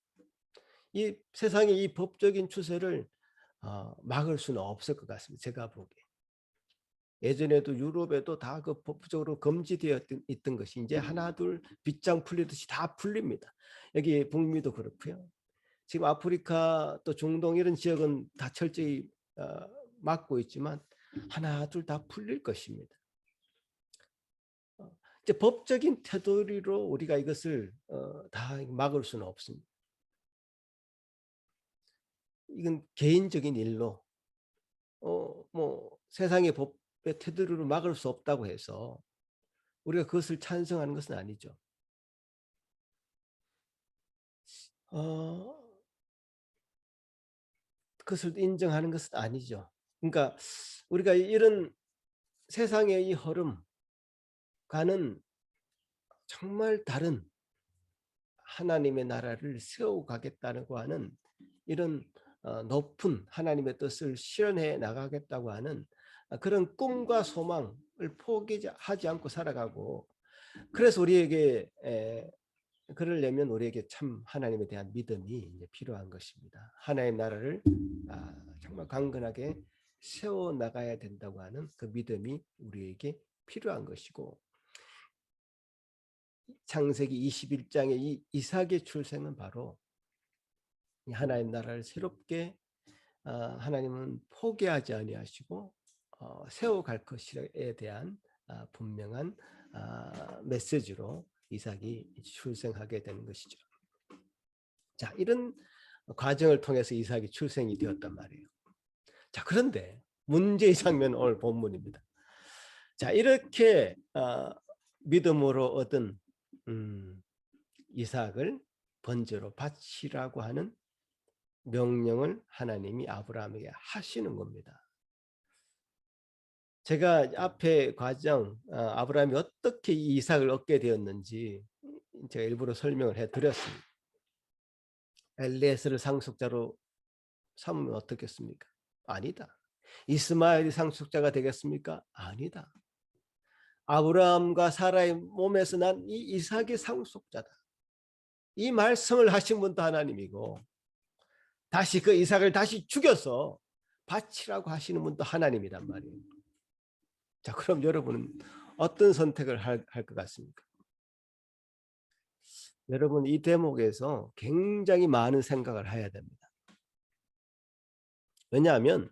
이 세상의 이 법적인 추세를 막을 수는 없을 것 같습니다. 제가 보기에. 예전에도 유럽에도 다 그 법적으로 금지되어 있던 것이 이제 하나둘 빗장 풀리듯이 다 풀립니다. 여기 북미도 그렇고요. 지금 아프리카 또 중동 이런 지역은 다 철저히 막고 있지만 하나둘 다 풀릴 것입니다. 이제 법적인 테두리로 우리가 이것을 다 막을 수는 없습니다. 이건 개인적인 일로 뭐 세상의 법의 테두리로 막을 수 없다고 해서 우리가 그것을 찬성하는 것은 아니죠. 그것을 인정하는 것은 아니죠. 그러니까 우리가 이런 세상의 이 흐름과는 정말 다른 하나님의 나라를 세워가겠다고 하는 이런 높은 하나님의 뜻을 실현해 나가겠다고 하는 그런 꿈과 소망을 포기하지 않고 살아가고, 그래서 우리에게 그러려면 우리에게 참 하나님에 대한 믿음이 이제 필요한 것입니다. 하나님의 나라를 정말 강건하게 세워 나가야 된다고 하는 그 믿음이 우리에게 필요한 것이고, 창세기 21장의 이 이삭의 출생은 바로 하나님 나라를 새롭게 하나님은 포기하지 아니하시고 세워갈 것에 대한 분명한 메시지로 이삭이 출생하게 되는 것이죠. 자, 이런 과정을 통해서 이삭이 출생이 되었단 말이에요. 자, 그런데 문제의 장면 오늘 본문입니다. 자, 이렇게 믿음으로 얻은 이삭을 번제로 바치라고 하는 명령을 하나님이 아브라함에게 하시는 겁니다. 제가 앞에 과정 아브라함이 어떻게 이 이삭을 얻게 되었는지 제가 일부러 설명을 해드렸습니다. 엘리에스를 상속자로 삼으면 어떻겠습니까? 아니다. 이스마엘이 상속자가 되겠습니까? 아니다. 아브라함과 사라의 몸에서 난 이 이삭의 상속자다. 이 말씀을 하신 분도 하나님이고, 다시 그 이삭을 다시 죽여서 바치라고 하시는 분도 하나님이란 말이에요. 자, 그럼 여러분은 어떤 선택을 할 것 같습니까? 여러분, 이 대목에서 굉장히 많은 생각을 해야 됩니다. 왜냐하면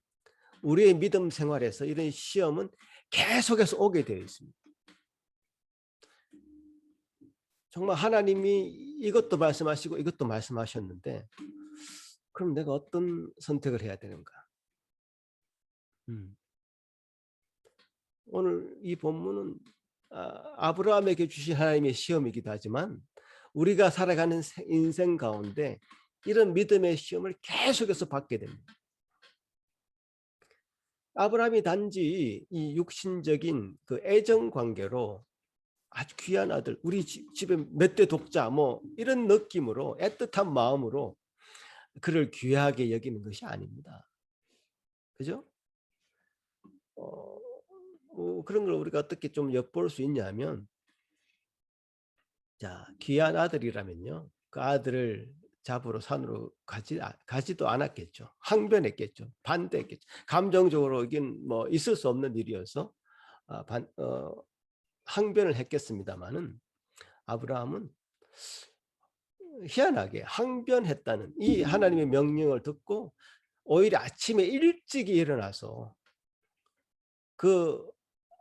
우리의 믿음 생활에서 이런 시험은 계속해서 오게 되어 있습니다. 정말 하나님이 이것도 말씀하시고 이것도 말씀하셨는데 그럼 내가 어떤 선택을 해야 되는가? 오늘 이 본문은 아브라함에게 주신 하나님의 시험이기도 하지만 우리가 살아가는 인생 가운데 이런 믿음의 시험을 계속해서 받게 됩니다. 아브라함이 단지 이 육신적인 그 애정 관계로 아주 귀한 아들, 우리 집에 몇 대 돕자 뭐 이런 느낌으로 애틋한 마음으로 그를 귀하게 여기는 것이 아닙니다. 그죠? 그런 걸 우리가 어떻게 좀 엿볼 수 있냐면, 자, 귀한 아들이라면요, 그 아들을 잡으러 산으로 가지도 않았겠죠. 항변했겠죠. 반대했겠죠. 감정적으로 이긴 뭐 있을 수 없는 일이어서 항변을 했겠습니다만은 아브라함은 희한하게 항변했다는 이 하나님의 명령을 듣고 오히려 아침에 일찍 일어나서 그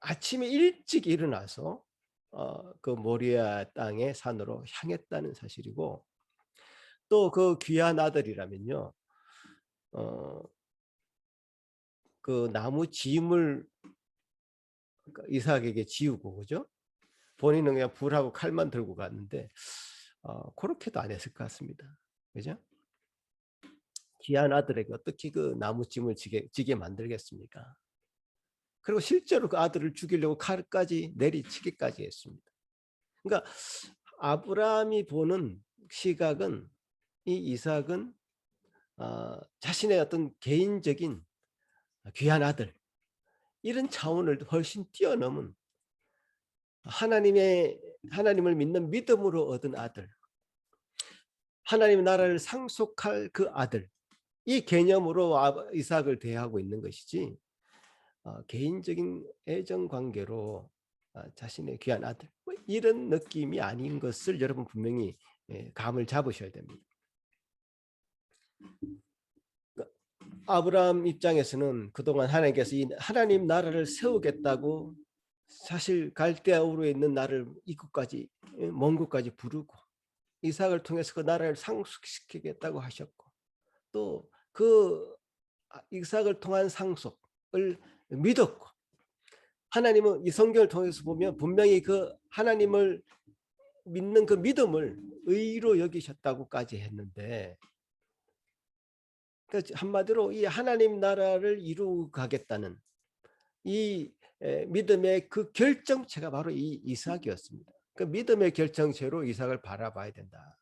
아침에 일찍 일어나서 그 모리아 땅의 산으로 향했다는 사실이고, 또 그 귀한 아들이라면요, 그 나무 짐을 이삭에게 지우고, 그죠? 본인은 그냥 불하고 칼만 들고 갔는데 그렇게도 안 했을 것 같습니다. 그죠? 귀한 아들에게 어떻게 그 나무짐을 지게 만들겠습니까? 그리고 실제로 그 아들을 죽이려고 칼까지 내리치기까지 했습니다. 그러니까 아브라함이 보는 시각은, 이 이삭은 자신의 어떤 개인적인 귀한 아들, 이런 차원을 훨씬 뛰어넘은 하나님을 믿는 믿음으로 얻은 아들, 하나님의 나라를 상속할 그 아들, 이 개념으로 이삭을 대하고 있는 것이지, 개인적인 애정 관계로 자신의 귀한 아들, 뭐 이런 느낌이 아닌 것을 여러분 분명히 감을 잡으셔야 됩니다. 아브라함 입장에서는 그동안 하나님께서 이 하나님 나라를 세우겠다고 사실 갈대아 우르에 있는 나를 이곳까지, 먼 곳까지 부르고 이삭을 통해서 그 나라를 상속시키겠다고 하셨고, 또 그 이삭을 통한 상속을 믿었고, 하나님은 이 성경을 통해서 보면 분명히 그 하나님을 믿는 그 믿음을 의로 여기셨다고까지 했는데, 그러니까 한마디로 이 하나님 나라를 이루어 가겠다는 이 믿음의 그 결정체가 바로 이 이삭이었습니다. 그 믿음의 결정체로 이삭을 바라봐야 된다.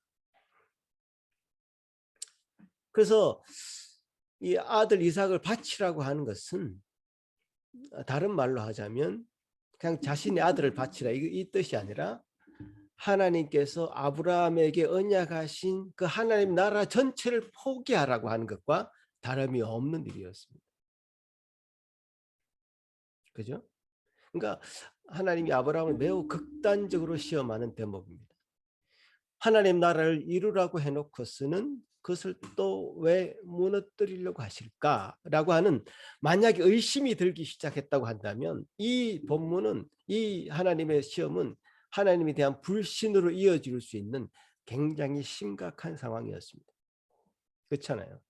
그래서 이 아들 이삭을 바치라고 하는 것은, 다른 말로 하자면 그냥 자신의 아들을 바치라 이 뜻이 아니라, 하나님께서 아브라함에게 언약하신 그 하나님 나라 전체를 포기하라고 하는 것과 다름이 없는 일이었습니다. 그죠? 그러니까 하나님이 아브라함을 매우 극단적으로 시험하는 대목입니다. 하나님 나라를 이루라고 해놓고서는 그것을 또 왜 무너뜨리려고 하실까라고 하는, 만약에 의심이 들기 시작했다고 한다면 이 본문은, 이 하나님의 시험은 하나님에 대한 불신으로 이어질 수 있는 굉장히 심각한 상황이었습니다. 그렇잖아요.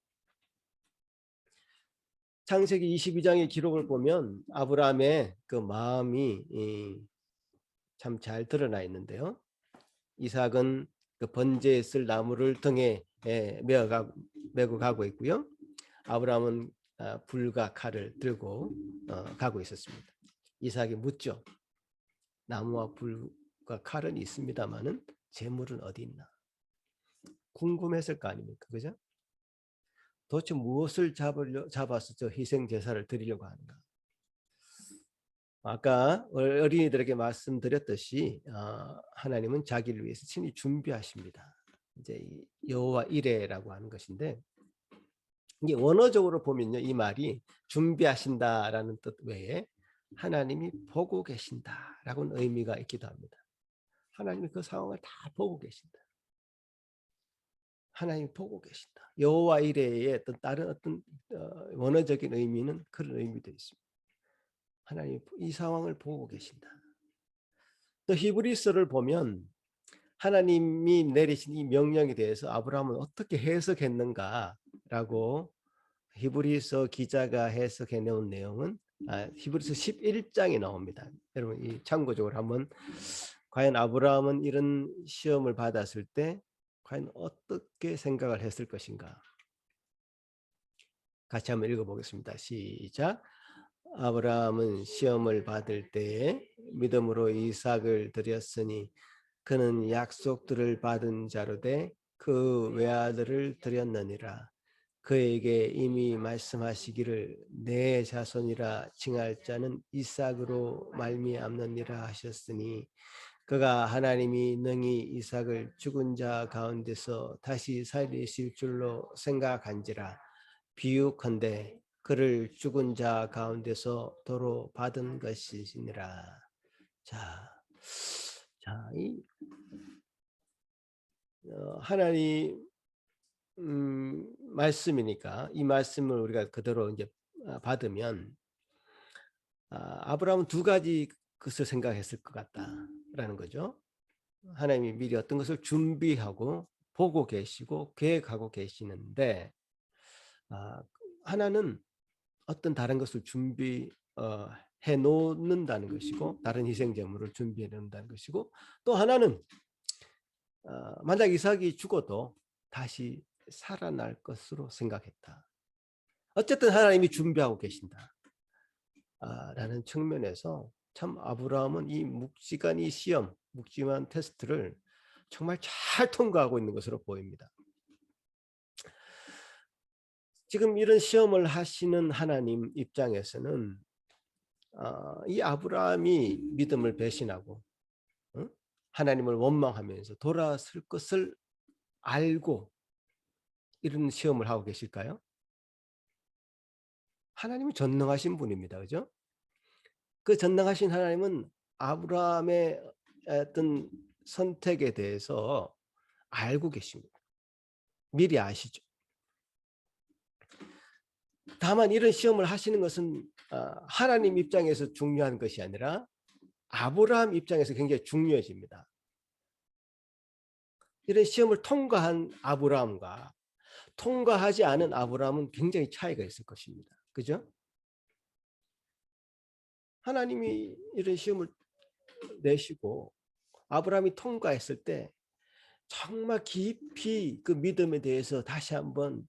창세기 22장의 기록을 보면 아브라함의 그 마음이 참 잘 드러나 있는데요. 이삭은 그 번제에 쓸 나무를 등에 메고 가고 있고요. 아브라함은 불과 칼을 들고 가고 있었습니다. 이삭이 묻죠. 나무와 불과 칼은 있습니다마는 재물은 어디 있나? 궁금했을 거 아닙니까? 그죠? 도대체 무엇을 잡아서 저 희생 제사를 드리려고 하는가? 아까 어린이들에게 말씀드렸듯이 하나님은 자기를 위해서 친히 준비하십니다. 이제 여호와 이레라고 하는 것인데, 이게 원어적으로 보면요, 이 말이 준비하신다라는 뜻 외에 하나님이 보고 계신다라고는 의미가 있기도 합니다. 하나님이 그 상황을 다 보고 계신다. 하나님이 보고 계신다. 여호와 이레의 다른 어떤 원어적인 의미는 그런 의미도 있습니다. 하나님이 이 상황을 보고 계신다. 또 히브리서를 보면 하나님이 내리신 이 명령에 대해서 아브라함은 어떻게 해석했는가라고 히브리서 기자가 해석해 놓은 내용은 히브리서 11장에 나옵니다. 여러분 이 참고적으로 한번, 과연 아브라함은 이런 시험을 받았을 때 과연 어떻게 생각을 했을 것인가, 같이 한번 읽어보겠습니다. 시작. 아브라함은 시험을 받을 때에 믿음으로 이삭을 드렸으니 그는 약속들을 받은 자로 돼 그 외아들을 드렸느니라. 그에게 이미 말씀하시기를 내 자손이라 칭할 자는 이삭으로 말미암느니라 하셨으니, 그가 하나님이 능히 이삭을 죽은 자 가운데서 다시 살리실 줄로 생각한지라. 비유컨대 그를 죽은 자 가운데서 도로 받은 것이니라. 자, 이 하나님 말씀이니까 이 말씀을 우리가 그대로 이제 받으면 아브라함은 두 가지 것을 생각했을 것 같다라는 거죠. 하나님이 미리 어떤 것을 준비하고 보고 계시고 계획하고 계시는데 하나는 어떤 다른 것을 준비 해 놓는다는 것이고 다른 희생 제물을 준비해 놓는다는 것이고 또 하나는 만약 이삭이 죽어도 다시 살아날 것으로 생각했다. 어쨌든 하나님이 준비하고 계신다. 라는 측면에서 참 아브라함은 이 묵직한 이 시험, 묵직한 테스트를 정말 잘 통과하고 있는 것으로 보입니다. 지금 이런 시험을 하시는 하나님 입장에서는 이 아브라함이 믿음을 배신하고 하나님을 원망하면서 돌아설 것을 알고 이런 시험을 하고 계실까요? 하나님은 전능하신 분입니다. 그죠? 그 전능하신 하나님은 아브라함의 어떤 선택에 대해서 알고 계십니다. 미리 아시죠. 다만 이런 시험을 하시는 것은 하나님 입장에서 중요한 것이 아니라 아브라함 입장에서 굉장히 중요해집니다. 이런 시험을 통과한 아브라함과 통과하지 않은 아브라함은 굉장히 차이가 있을 것입니다. 그죠? 하나님이 이런 시험을 내시고 아브라함이 통과했을 때 정말 깊이 그 믿음에 대해서 다시 한번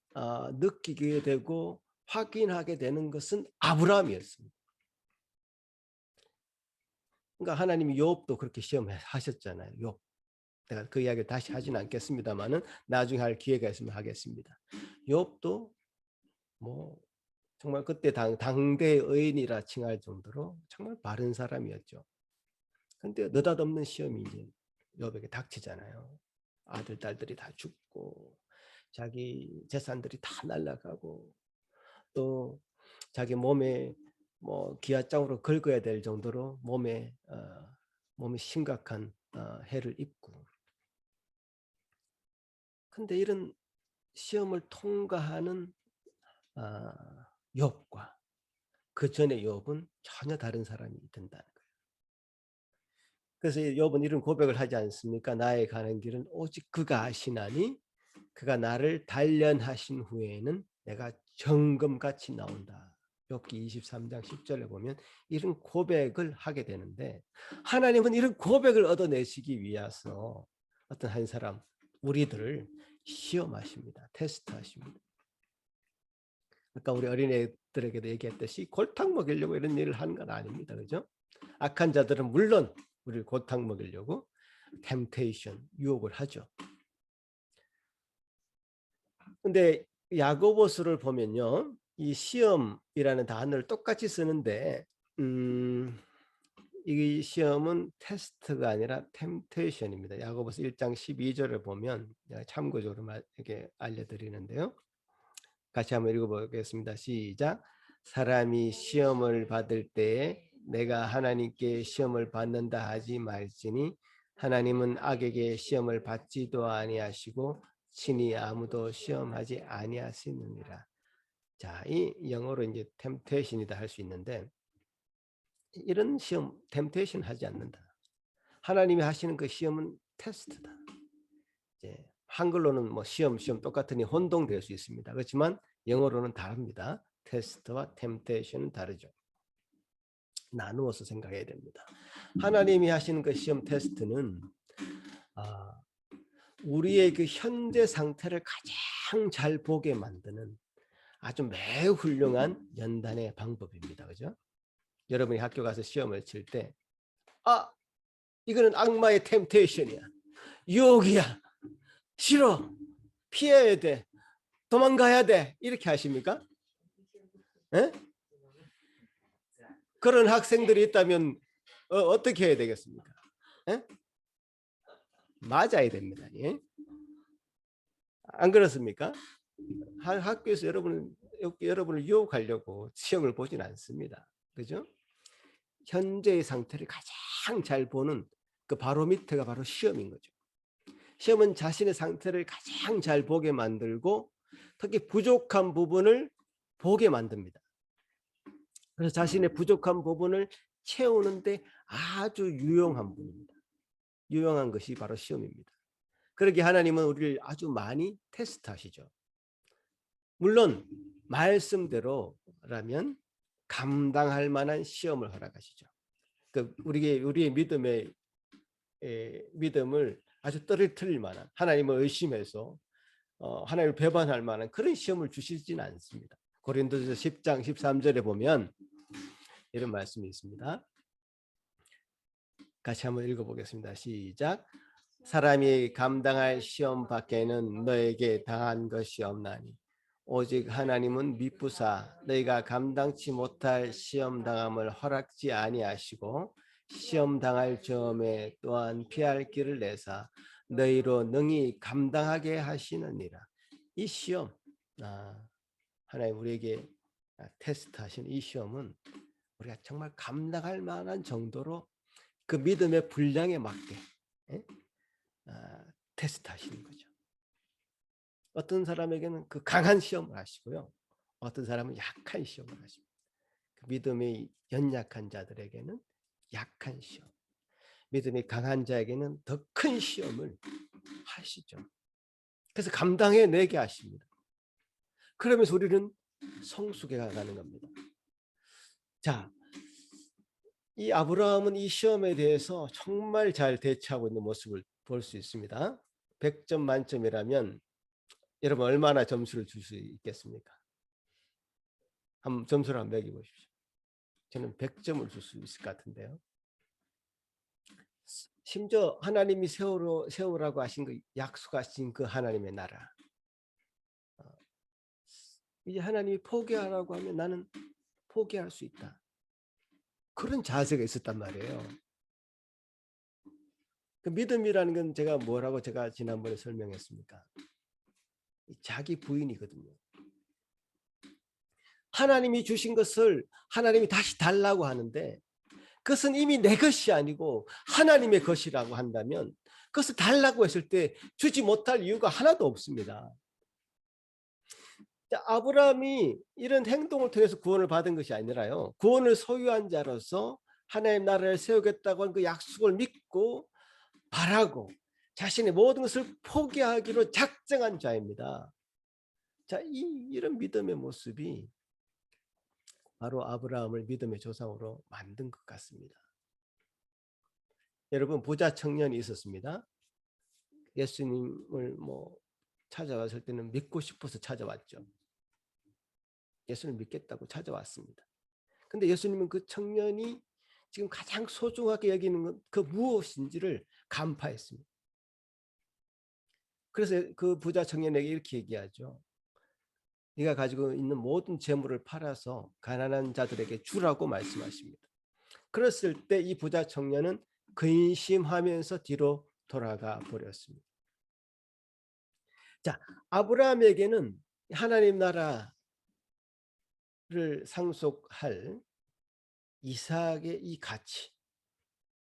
느끼게 되고 확인하게 되는 것은 아브라함이었습니다. 그러니까 하나님이 욥도 그렇게 시험하셨잖아요. 욥. 내가 그 이야기를 다시 하지는 않겠습니다만은 나중에 할 기회가 있으면 하겠습니다. 욥도 뭐 정말 그때 당대 의인이라 칭할 정도로 정말 바른 사람이었죠. 그런데 느닷없는 시험이 이제 욥에게 닥치잖아요. 아들 딸들이 다 죽고 자기 재산들이 다 날아가고 또 자기 몸에 뭐 기아장으로 긁어야 될 정도로 몸에 심각한 해를 입고 근데 이런 시험을 통과하는 욥과 그 전에 욥은 전혀 다른 사람이 된다는 거예요. 그래서 욥은 이런 고백을 하지 않습니까? 나의 가는 길은 오직 그가 아시나니 그가 나를 단련하신 후에는 내가 정금같이 나온다. 욥기 23장 10절에 보면 이런 고백을 하게 되는데 하나님은 이런 고백을 얻어내시기 위해서 어떤 한 사람 우리들을 시험하십니다. 테스트하십니다. 아까 우리 어린애들에게도 얘기했듯이 골탕 먹이려고 이런 일을 하는 건 아닙니다. 그죠? 악한 자들은 물론 우리를 골탕 먹이려고 템테이션, 유혹을 하죠. 근데 야고보서를 보면요. 이 시험이라는 단어를 똑같이 쓰는데 이 시험은 테스트가 아니라 템테이션입니다. 야고보서 1장 12절을 보면 참고적으로 이렇게 알려드리는데요. 같이 한번 읽어보겠습니다. 시작. 사람이 시험을 받을 때에 내가 하나님께 시험을 받는다 하지 말지니 하나님은 악에게 시험을 받지도 아니하시고 친히 아무도 시험하지 아니하시느니라. 자, 이 영어로 이제 템테이션이다 할 수 있는데 이런 시험 템테이션 하지 않는다. 하나님이 하시는 그 시험은 테스트다. 이제 한글로는 뭐 시험 똑같으니 혼동될 수 있습니다. 그렇지만 영어로는 다릅니다. 테스트와 템테이션은 다르죠. 나누어서 생각해야 됩니다. 하나님이 하시는 그 시험 테스트는 우리의 그 현재 상태를 가장 잘 보게 만드는 아주 매우 훌륭한 연단의 방법입니다. 그죠? 여러분이 학교 가서 시험을 칠 때 이거는 악마의 템테이션이야. 유혹이야. 싫어. 피해야 돼. 도망가야 돼. 이렇게 하십니까? 에? 그런 학생들이 있다면 어떻게 해야 되겠습니까? 에? 맞아야 됩니다. 예? 안 그렇습니까? 학교에서 여러분을 유혹하려고 시험을 보진 않습니다. 그죠? 현재의 상태를 가장 잘 보는 그 바로 밑에가 바로 시험인 거죠. 시험은 자신의 상태를 가장 잘 보게 만들고 특히 부족한 부분을 보게 만듭니다. 그래서 자신의 부족한 부분을 채우는데 아주 유용한 부분입니다. 유용한 것이 바로 시험입니다. 그러기에 하나님은 우리를 아주 많이 테스트하시죠. 물론 말씀대로라면 감당할 만한 시험을 허락하시죠. 우리의 믿음을 아주 떨어뜨릴 만한, 하나님을 의심해서 하나님을 배반할 만한 그런 시험을 주시지는 않습니다. 고린도서 10장 13절에 보면 이런 말씀이 있습니다. 같이 한번 읽어보겠습니다. 시작. 사람이 감당할 시험 밖에는 너에게 당한 것이 없나니 오직 하나님은 미쁘사 너희가 감당치 못할 시험 당함을 허락지 아니하시고 시험 당할 점에 또한 피할 길을 내사 너희로 능히 감당하게 하시느니라. 이 시험, 하나님 우리에게 테스트하신 이 시험은 우리가 정말 감당할 만한 정도로 그 믿음의 분량에 맞게 테스트하시는 거죠. 어떤 사람에게는 그 강한 시험을 하시고요, 어떤 사람은 약한 시험을 하십니다. 그 믿음이 연약한 자들에게는 약한 시험, 믿음이 강한 자에게는 더 큰 시험을 하시죠. 그래서 감당해내게 하십니다. 그러면서 우리는 성숙해 가는 겁니다. 자, 이 아브라함은 이 시험에 대해서 정말 잘 대처하고 있는 모습을 볼 수 있습니다. 100점 만점이라면 여러분 얼마나 점수를 줄 수 있겠습니까? 한번 점수를 한번 매겨보십시오. 저는 100점을 줄 수 있을 것 같은데요. 심지어 하나님이 세우라고 하신 그 약속하신 그 하나님의 나라, 이제 하나님이 포기하라고 하면 나는 포기할 수 있다. 그런 자세가 있었단 말이에요. 그 믿음이라는 건 제가 뭐라고 제가 지난번에 설명했습니까? 자기 부인이거든요. 하나님이 주신 것을 하나님이 다시 달라고 하는데 그것은 이미 내 것이 아니고 하나님의 것이라고 한다면 그것을 달라고 했을 때 주지 못할 이유가 하나도 없습니다. 아브라함이 이런 행동을 통해서 구원을 받은 것이 아니라요, 구원을 소유한 자로서 하나님 나라를 세우겠다고 한 그 약속을 믿고 바라고 자신의 모든 것을 포기하기로 작정한 자입니다. 자, 이런 믿음의 모습이 바로 아브라함을 믿음의 조상으로 만든 것 같습니다. 여러분, 부자 청년이 있었습니다. 예수님을 찾아왔을 때는 믿고 싶어서 찾아왔죠. 예수를 믿겠다고 찾아왔습니다. 근데 예수님은 그 청년이 지금 가장 소중하게 여기는 건 그 무엇인지를 간파했습니다. 그래서 그 부자 청년에게 이렇게 얘기하죠. 네가 가지고 있는 모든 재물을 팔아서 가난한 자들에게 주라고 말씀하십니다. 그랬을 때 이 부자 청년은 근심하면서 뒤로 돌아가 버렸습니다. 자, 아브라함에게는 하나님 나라를 상속할 이삭의 이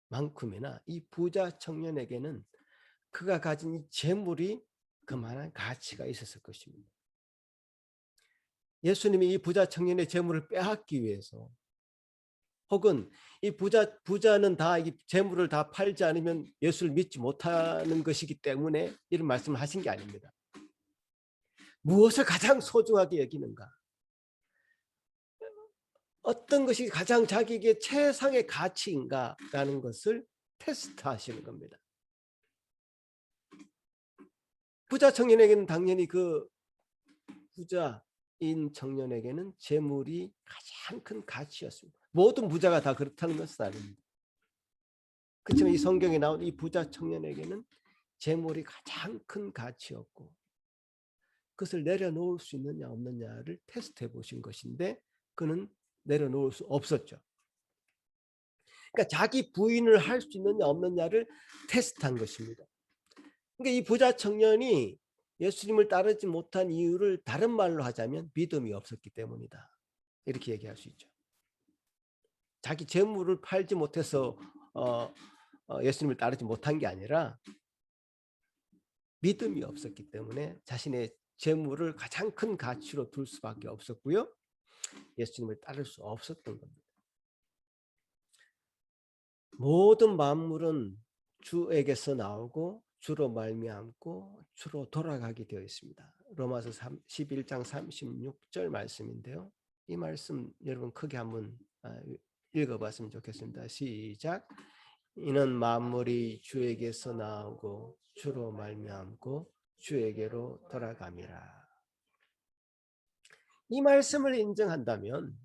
가치만큼이나 이 부자 청년에게는 그가 가진 이 재물이 그만한 가치가 있었을 것입니다. 예수님이 이 부자 청년의 재물을 빼앗기 위해서, 혹은 이 부자는 다 이 재물을 다 팔지 않으면 예수를 믿지 못하는 것이기 때문에 이런 말씀을 하신 게 아닙니다. 무엇을 가장 소중하게 여기는가? 어떤 것이 가장 자기에게 최상의 가치인가라는 것을 테스트하시는 겁니다. 부자 청년에게는 당연히 그 부자인 청년에게는 재물이 가장 큰 가치였습니다. 모든 부자가 다 그렇다는 것은 아닙니다. 그렇지만 이 성경에 나온 이 부자 청년에게는 재물이 가장 큰 가치였고 그것을 내려놓을 수 있느냐 없느냐를 테스트해 보신 것인데 그는 내려놓을 수 없었죠. 그러니까 자기 부인을 할 수 있느냐 없느냐를 테스트한 것입니다. 그러니까 이 부자 청년이 예수님을 따르지 못한 이유를 다른 말로 하자면 믿음이 없었기 때문이다. 이렇게 얘기할 수 있죠. 자기 재물을 팔지 못해서 예수님을 따르지 못한 게 아니라 믿음이 없었기 때문에 자신의 재물을 가장 큰 가치로 둘 수밖에 없었고요. 예수님을 따를 수 없었던 겁니다. 모든 만물은 주에게서 나오고 주로 말미암고 주로 돌아가게 되어 있습니다. 로마서 11장 36절 말씀인데요. 이 말씀 여러분 크게 한번 읽어봤으면 좋겠습니다. 시작. 이는 만물이 주에게서 나오고 주로 말미암고 주에게로 돌아감이라. 이 말씀을 인정한다면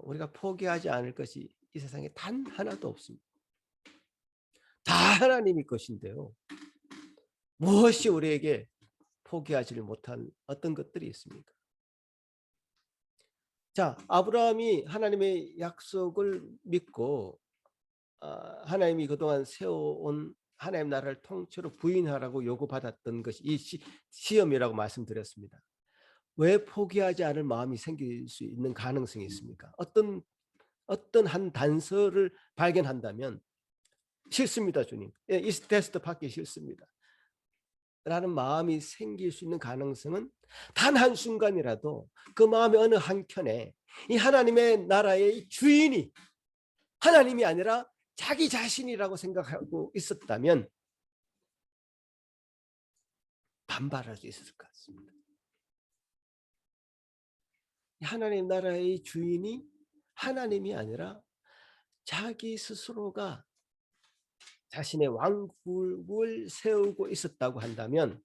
우리가 포기하지 않을 것이 이 세상에 단 하나도 없습니다. 다 하나님의 것인데요. 무엇이 우리에게 포기하지를 못한 어떤 것들이 있습니까? 자, 아브라함이 하나님의 약속을 믿고 하나님이 그동안 세워온 하나님 나라를 통째로 부인하라고 요구받았던 것이 이 시험이라고 말씀드렸습니다. 왜 포기하지 않을 마음이 생길 수 있는 가능성이 있습니까? 어떤 한 단서를 발견한다면 싫습니다, 주님. 이 테스트 받기 싫습니다. 라는 마음이 생길 수 있는 가능성은 단 한순간이라도 그 마음의 어느 한켠에 이 하나님의 나라의 주인이 하나님이 아니라 자기 자신이라고 생각하고 있었다면 반발할 수 있었을 것 같습니다. 하나님 나라의 주인이 하나님이 아니라 자기 스스로가 자신의 왕국을 세우고 있었다고 한다면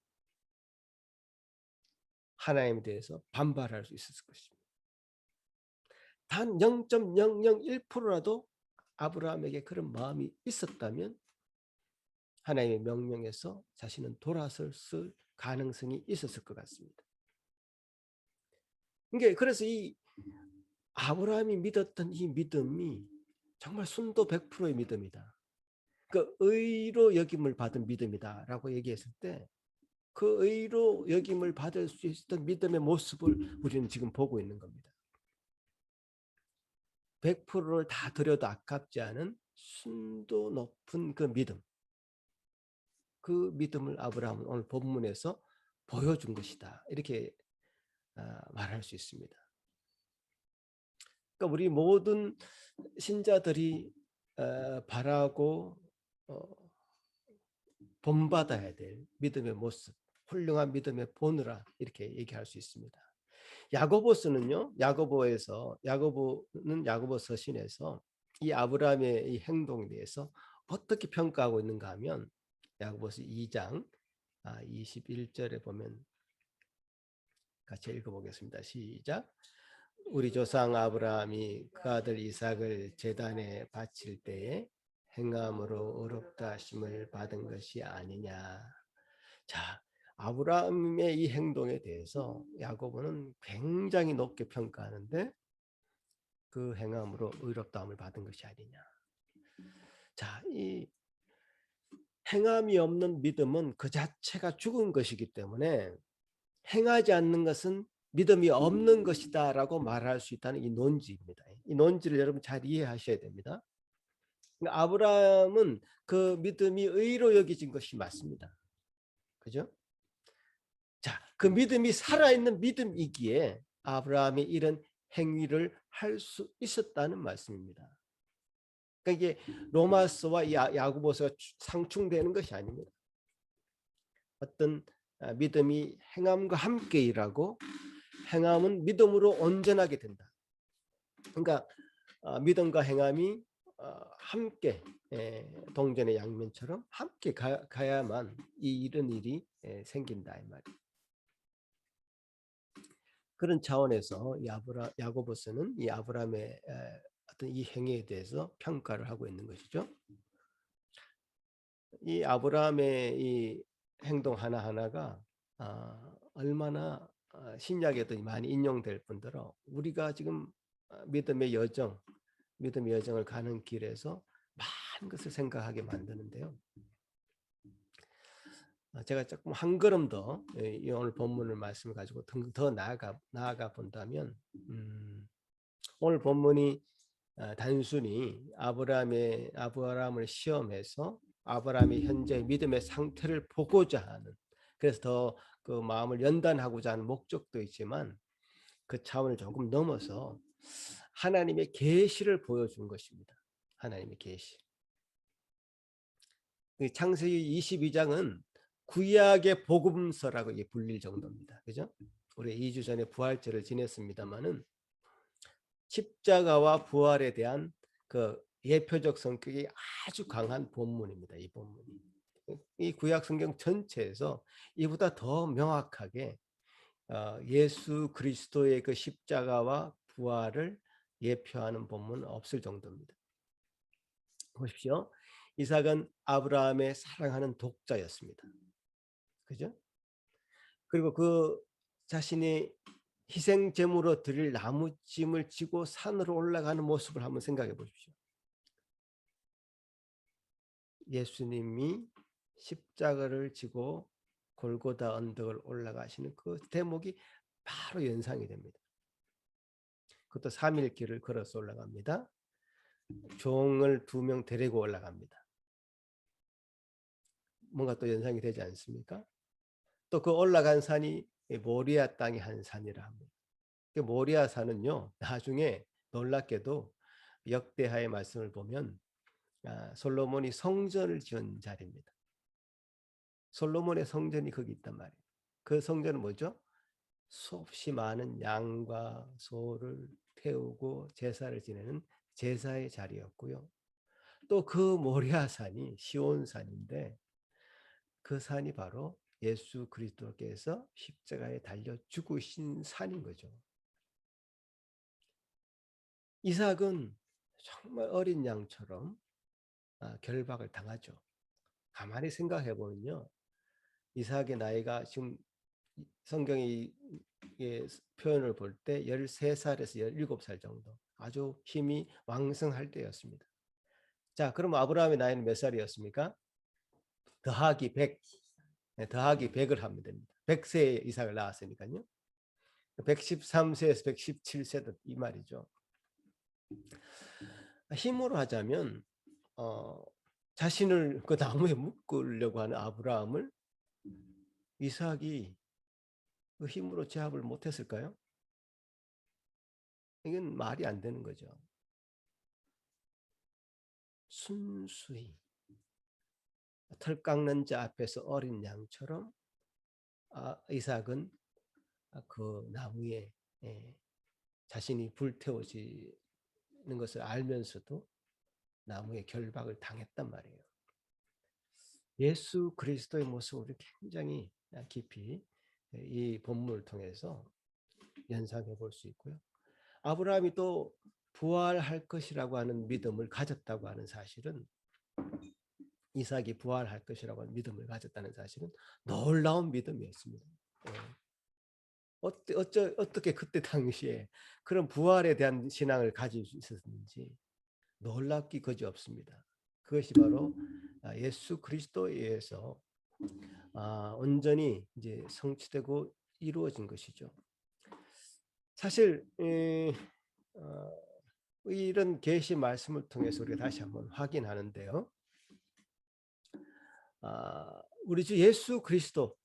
하나님에 대해서 반발할 수 있었을 것입니다. 단 0.001%라도 아브라함에게 그런 마음이 있었다면 하나님의 명령에서 자신은 돌아설 가능성이 있었을 것 같습니다. 그래서 이 아브라함이 믿었던 이 믿음이 정말 순도 100%의 믿음이다. 그 의로 여김을 받은 믿음이다라고 얘기했을 때 그 의로 여김을 받을 수 있었던 믿음의 모습을 우리는 지금 보고 있는 겁니다. 100%를 다 드려도 아깝지 않은 순도 높은 그 믿음. 그 믿음을 아브라함은 오늘 본문에서 보여준 것이다. 이렇게 말할 수 있습니다. 그러니까 우리 모든 신자들이 바라고 본받아야 될 믿음의 모습, 훌륭한 믿음의 보느라 이렇게 얘기할 수 있습니다. 야고보서는요, 야고보는 야고보 서신에서 이 아브라함의 이 행동에 대해서 어떻게 평가하고 있는가 하면 야고보서 2장 21절에 보면 같이 읽어보겠습니다. 시작. 우리 조상 아브라함이 그 아들 이삭을 제단에 바칠 때에 행함으로 의롭다 하심을 받은 것이 아니냐. 자, 아브라함의 이 행동에 대해서 야고보는 굉장히 높게 평가하는데 그 행함으로 의롭다함을 받은 것이 아니냐. 자, 이 행함이 없는 믿음은 그 자체가 죽은 것이기 때문에 행하지 않는 것은 믿음이 없는 것이다라고 말할 수 있다는 이 논지입니다. 이 논지를 여러분 잘 이해하셔야 됩니다. 아브라함은 그 믿음이 의로 여겨진 것이 맞습니다. 그죠? 자, 그 믿음이 살아있는 믿음이기에 아브라함이 이런 행위를 할 수 있었다는 말씀입니다. 그러니까 이게 로마서와 야고보서가 상충되는 것이 아닙니다. 어떤 믿음이 행함과 함께 일하고 행함은 믿음으로 온전하게 된다. 그러니까 믿음과 행함이 함께 동전의 양면처럼 함께 가야만 이런 일이 생긴다 이 말이에요. 그런 차원에서 야고보서는 이 아브라함의 어떤 이 행위에 대해서 평가를 하고 있는 것이죠. 이 아브라함의 이 행동 하나하나가 얼마나 신약에도 많이 인용될 뿐더러 우리가 지금 믿음의 여정을 가는 길에서 많은 것을 생각하게 만드는데요. 제가 조금 한 걸음 더 오늘 본문을 말씀을 가지고 더 나아가 본다면 오늘 본문이 단순히 아브라함을 시험해서 아브라함이 현재 믿음의 상태를 보고자 하는, 그래서 더 그 마음을 연단하고자 하는 목적도 있지만 그 차원을 조금 넘어서 하나님의 계시를 보여준 것입니다. 하나님의 계시. 창세기 22장은 구약의 복음서라고 불릴 정도입니다. 그죠? 우리 2주 전에 부활절을 지냈습니다만은 십자가와 부활에 대한 그 예표적 성격이 아주 강한 본문입니다. 이 본문이. 이 구약 성경 전체에서 이보다 더 명확하게 예수 그리스도의 그 십자가와 부활을 예표하는 본문은 없을 정도입니다. 보십시오. 이삭은 아브라함의 사랑하는 독자였습니다. 그죠? 그리고 그 자신이 희생 제물로 드릴 나무짐을 지고 산으로 올라가는 모습을 한번 생각해 보십시오. 예수님이 십자가를 지고 골고다 언덕을 올라가시는 그 대목이 바로 연상이 됩니다. 그것도 3일 길을 걸어서 올라갑니다. 종을 2명 데리고 올라갑니다. 뭔가 또 연상이 되지 않습니까? 또 그 올라간 산이 모리아 땅의 한 산이라 합니다. 그 모리아 산은요, 나중에 놀랍게도 역대하의 말씀을 보면 솔로몬이 성전을 지은 자리입니다. 솔로몬의 성전이 거기 있단 말이에요. 그 성전은 뭐죠? 수없이 많은 양과 소를 태우고 제사를 지내는 제사의 자리였고요. 또 그 모리아산이 시온산인데 그 산이 바로 예수 그리스도께서 십자가에 달려 죽으신 산인 거죠. 이삭은 정말 어린 양처럼 결박을 당하죠. 가만히 생각해 보면요, 이삭의 나이가 지금 성경이 표현을 볼 때 13살에서 17살 정도, 아주 힘이 왕성할 때였습니다. 자, 그럼 아브라함의 나이는 몇 살이었습니까? 더하기 100, 더하기 100을 하면 됩니다. 100세에 이삭을 낳았으니까요. 113세에서 117세 이 말이죠. 힘으로 하자면 자신을 그 나무에 묶으려고 하는 아브라함을 이삭이 그 힘으로 제압을 못했을까요? 이건 말이 안 되는 거죠. 순수히 털 깎는 자 앞에서 어린 양처럼 이삭은 그 나무에 자신이 불태워지는 것을 알면서도 나무에 결박을 당했단 말이에요. 예수 그리스도의 모습을 굉장히 깊이 이 본문을 통해서 연상해 볼 수 있고요. 아브라함이 또 부활할 것이라고 하는 믿음을 가졌다고 하는 사실은, 이삭이 부활할 것이라고 하는 믿음을 가졌다는 사실은 놀라운 믿음이었습니다. 어떻게 그때 당시에 그런 부활에 대한 신앙을 가질 수 있었는지 놀랍기 거지없습니다. 그것이 바로 예수 그리스도에 의해서 온전히 이제 성취되고 이루어진 것이죠. 사실 이런 계시 말씀을 통해서 우리가 다시 한번 확인하는데요. 우리 주 예수 그리스도에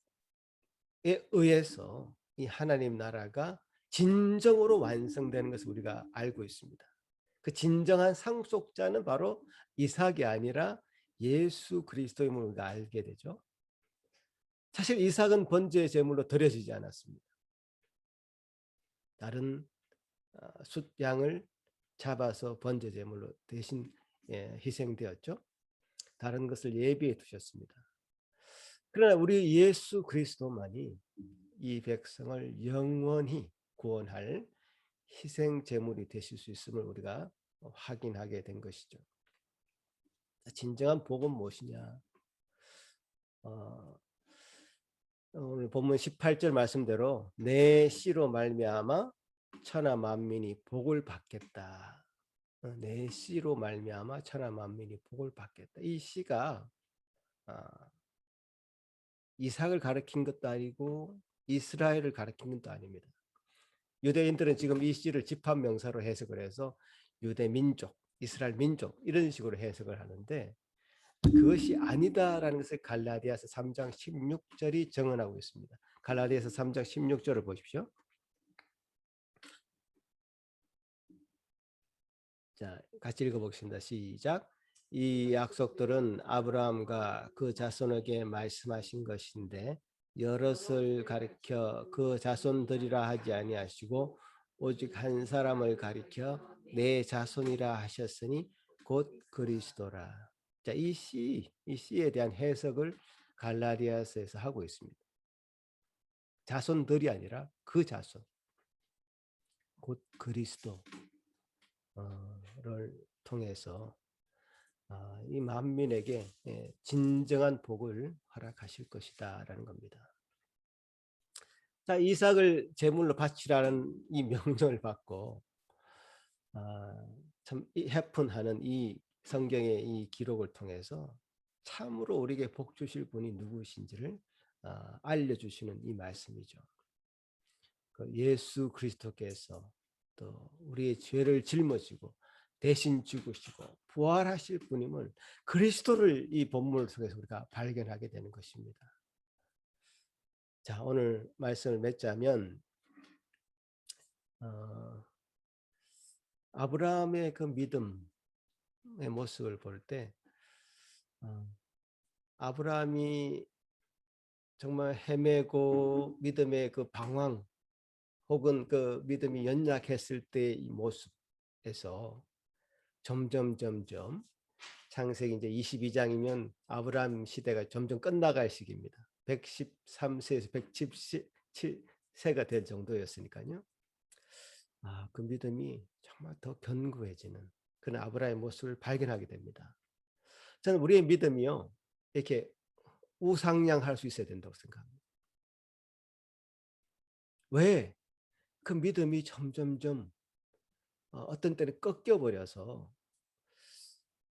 의해서 이 하나님 나라가 진정으로 완성되는 것을 우리가 알고 있습니다. 그 진정한 상속자는 바로 이삭이 아니라 예수 그리스도임을 우리가 알게 되죠. 사실 이삭은 번제 제물로 드려지지 않았습니다. 다른 숫양을 잡아서 번제 제물로 대신 희생되었죠. 다른 것을 예비해 두셨습니다. 그러나 우리 예수 그리스도만이 이 백성을 영원히 구원할 희생 제물이 되실 수 있음을 우리가 확인하게 된 것이죠. 진정한 복은 무엇이냐? 오늘 본문 18절 말씀대로 내 씨로 말미암아 천하 만민이 복을 받겠다. 내 씨로 말미암아 천하 만민이 복을 받겠다. 이 씨가 이삭을 가리킨 것도 아니고 이스라엘을 가리킨 것도 아닙니다. 유대인들은 지금 이 씨를 집합명사로 해석을 해서 유대 민족, 이스라엘 민족 이런 식으로 해석을 하는데 그것이 아니다라는 것을 갈라디아서 3장 16절이 증언하고 있습니다. 갈라디아서 3장 16절을 보십시오. 자, 같이 읽어보겠습니다. 시작. 이 약속들은 아브라함과 그 자손에게 말씀하신 것인데 여럿을 가리켜 그 자손들이라 하지 아니하시고 오직 한 사람을 가리켜 내 자손이라 하셨으니 곧 그리스도라. 자, 이 시에 대한 해석을 갈라디아서에서 하고 있습니다. 자손들이 아니라 그 자손, 곧 그리스도를 통해서 이 만민에게 진정한 복을 허락하실 것이다라는 겁니다. 자, 이삭을 제물로 바치라는 이 명령을 받고 참 해픈하는 이 성경의 이 기록을 통해서 참으로 우리에게 복 주실 분이 누구신지를 알려주시는 이 말씀이죠. 그 예수 그리스도께서 또 우리의 죄를 짊어지고 대신 죽으시고 부활하실 분임을 그리스도를 이 본문을 통해서 우리가 발견하게 되는 것입니다. 자, 오늘 말씀을 맺자면 아브라함의 그 믿음의 모습을 볼 때 아브라함이 정말 헤매고 믿음의 그 방황 혹은 그 믿음이 연약했을 때 이 모습에서 점점 창세기 이제 22장이면 아브라함 시대가 점점 끝나갈 시기입니다. 113세에서 117세가 될 정도였으니까요. 그 믿음이 정말 더 견고해지는 그런 아브라함의 모습을 발견하게 됩니다. 저는 우리의 믿음이요, 이렇게 우상향할 수 있어야 된다고 생각합니다. 왜? 그 믿음이 점점점 어떤 때는 꺾여버려서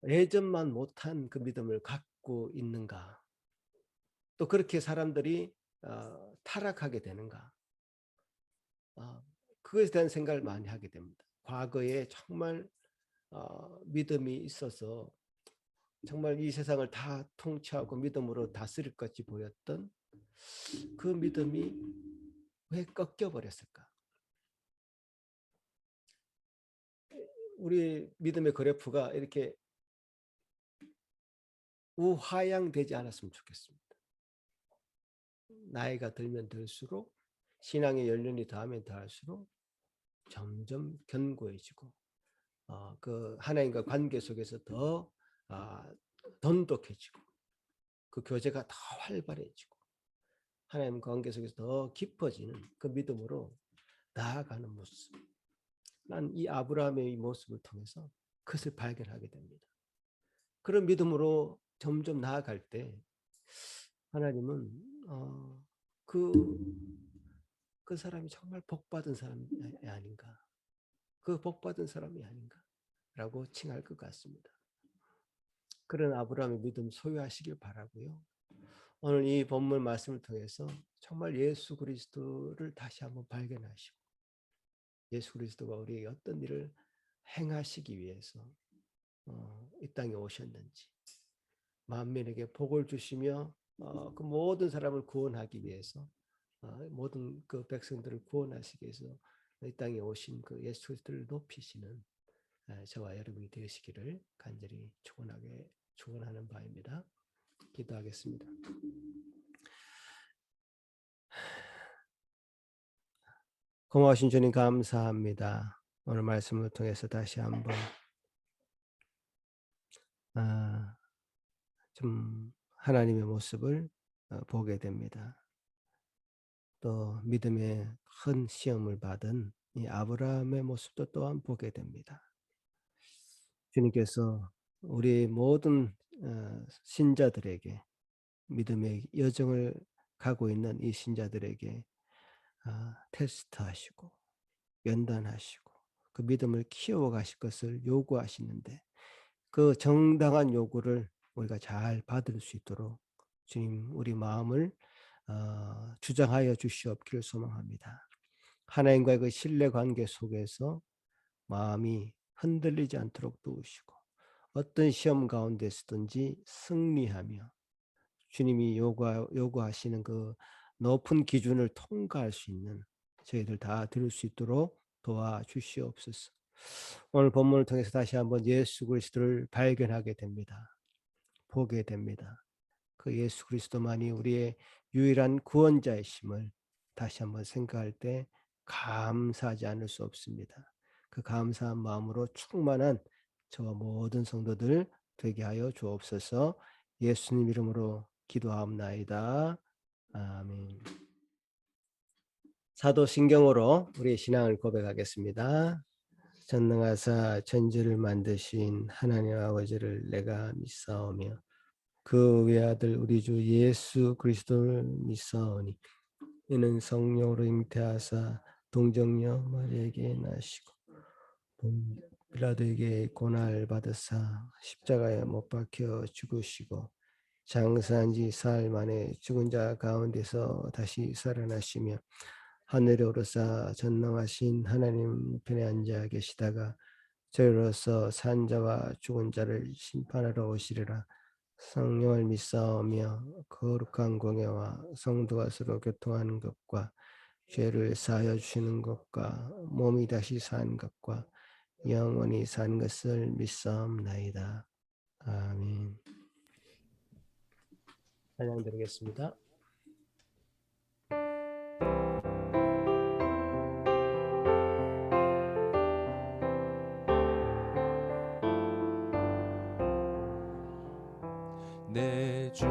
예전만 못한 그 믿음을 갖고 있는가? 또 그렇게 사람들이 타락하게 되는가? 그것에 대한 생각을 많이 하게 됩니다. 과거에 정말 믿음이 있어서 정말 이 세상을 다 통치하고 믿음으로 다스릴 것이 보였던 그 믿음이 왜 꺾여버렸을까? 우리 믿음의 그래프가 이렇게 우하향되지 않았으면 좋겠습니다. 나이가 들면 들수록 신앙의 연륜이 더하면 더할수록 점점 견고해지고 그 하나님과 관계 속에서 더 돈독해지고 그 교제가 더 활발해지고 하나님 관계 속에서 더 깊어지는 그 믿음으로 나아가는 모습. 난 이 아브라함의 이 모습을 통해서 그것을 발견하게 됩니다. 그런 믿음으로 점점 나아갈 때 하나님은 그 사람이 정말 복받은 사람이 아닌가, 그 복받은 사람이 아닌가라고 칭할 것 같습니다. 그런 아브라함의 믿음 소유하시길 바라고요. 오늘 이 본문 말씀을 통해서 정말 예수 그리스도를 다시 한번 발견하시고 예수 그리스도가 우리에게 어떤 일을 행하시기 위해서 이 땅에 오셨는지, 만민에게 복을 주시며 그 모든 사람을 구원하기 위해서 모든 그 백성들을 구원하시기 위해서 이 땅에 오신 그 예수 그리스도를 높이시는 저와 여러분이 되시기를 간절히 축원하는 바입니다. 기도하겠습니다. 고마우신 주님 감사합니다. 오늘 말씀을 통해서 다시 한번 좀 하나님의 모습을 보게 됩니다. 또 믿음의 큰 시험을 받은 이 아브라함의 모습도 또한 보게 됩니다. 주님께서 우리 모든 신자들에게 믿음의 여정을 가고 있는 이 신자들에게 테스트하시고 연단하시고 그 믿음을 키워가실 것을 요구하시는데 그 정당한 요구를 우리가 잘 받을 수 있도록 주님 우리 마음을 주장하여 주시옵기를 소망합니다. 하나님과의 그 신뢰관계 속에서 마음이 흔들리지 않도록 도우시고 어떤 시험 가운데서든지 승리하며 주님이 요구하시는 그 높은 기준을 통과할 수 있는 저희들 다 들을 수 있도록 도와주시옵소서. 오늘 본문을 통해서 다시 한번 예수 그리스도를 발견하게 됩니다. 보게 됩니다. 그 예수 그리스도만이 우리의 유일한 구원자이심을 다시 한번 생각할 때 감사하지 않을 수 없습니다. 그 감사한 마음으로 충만한 저와 모든 성도들 되게 하여 주옵소서. 예수님 이름으로 기도하옵나이다. 아멘. 사도신경으로 우리의 신앙을 고백하겠습니다. 전능하사 천지를 만드신 하나님 아버지를 내가 믿사오며 그 외아들 우리 주 예수 그리스도를 믿사오니 이는 성령으로 잉태하사 동정녀 마리아에게 나시고 빌라도에게 고난을 받으사 십자가에 못 박혀 죽으시고 장사한 지 사흘 만에 죽은 자 가운데서 다시 살아나시며 하늘에 오르사 전능하신 하나님 편에 앉아 계시다가 저희로서 산 자와 죽은 자를 심판하러 오시리라. 성령을 믿사오며 거룩한 공예와 성도가 서로 교통하는 것과 죄를 사하여 주시는 것과 몸이 다시 산 것과 영원히 산 것을 믿사옵나이다. 아멘. 찬양 드리겠습니다. 내 주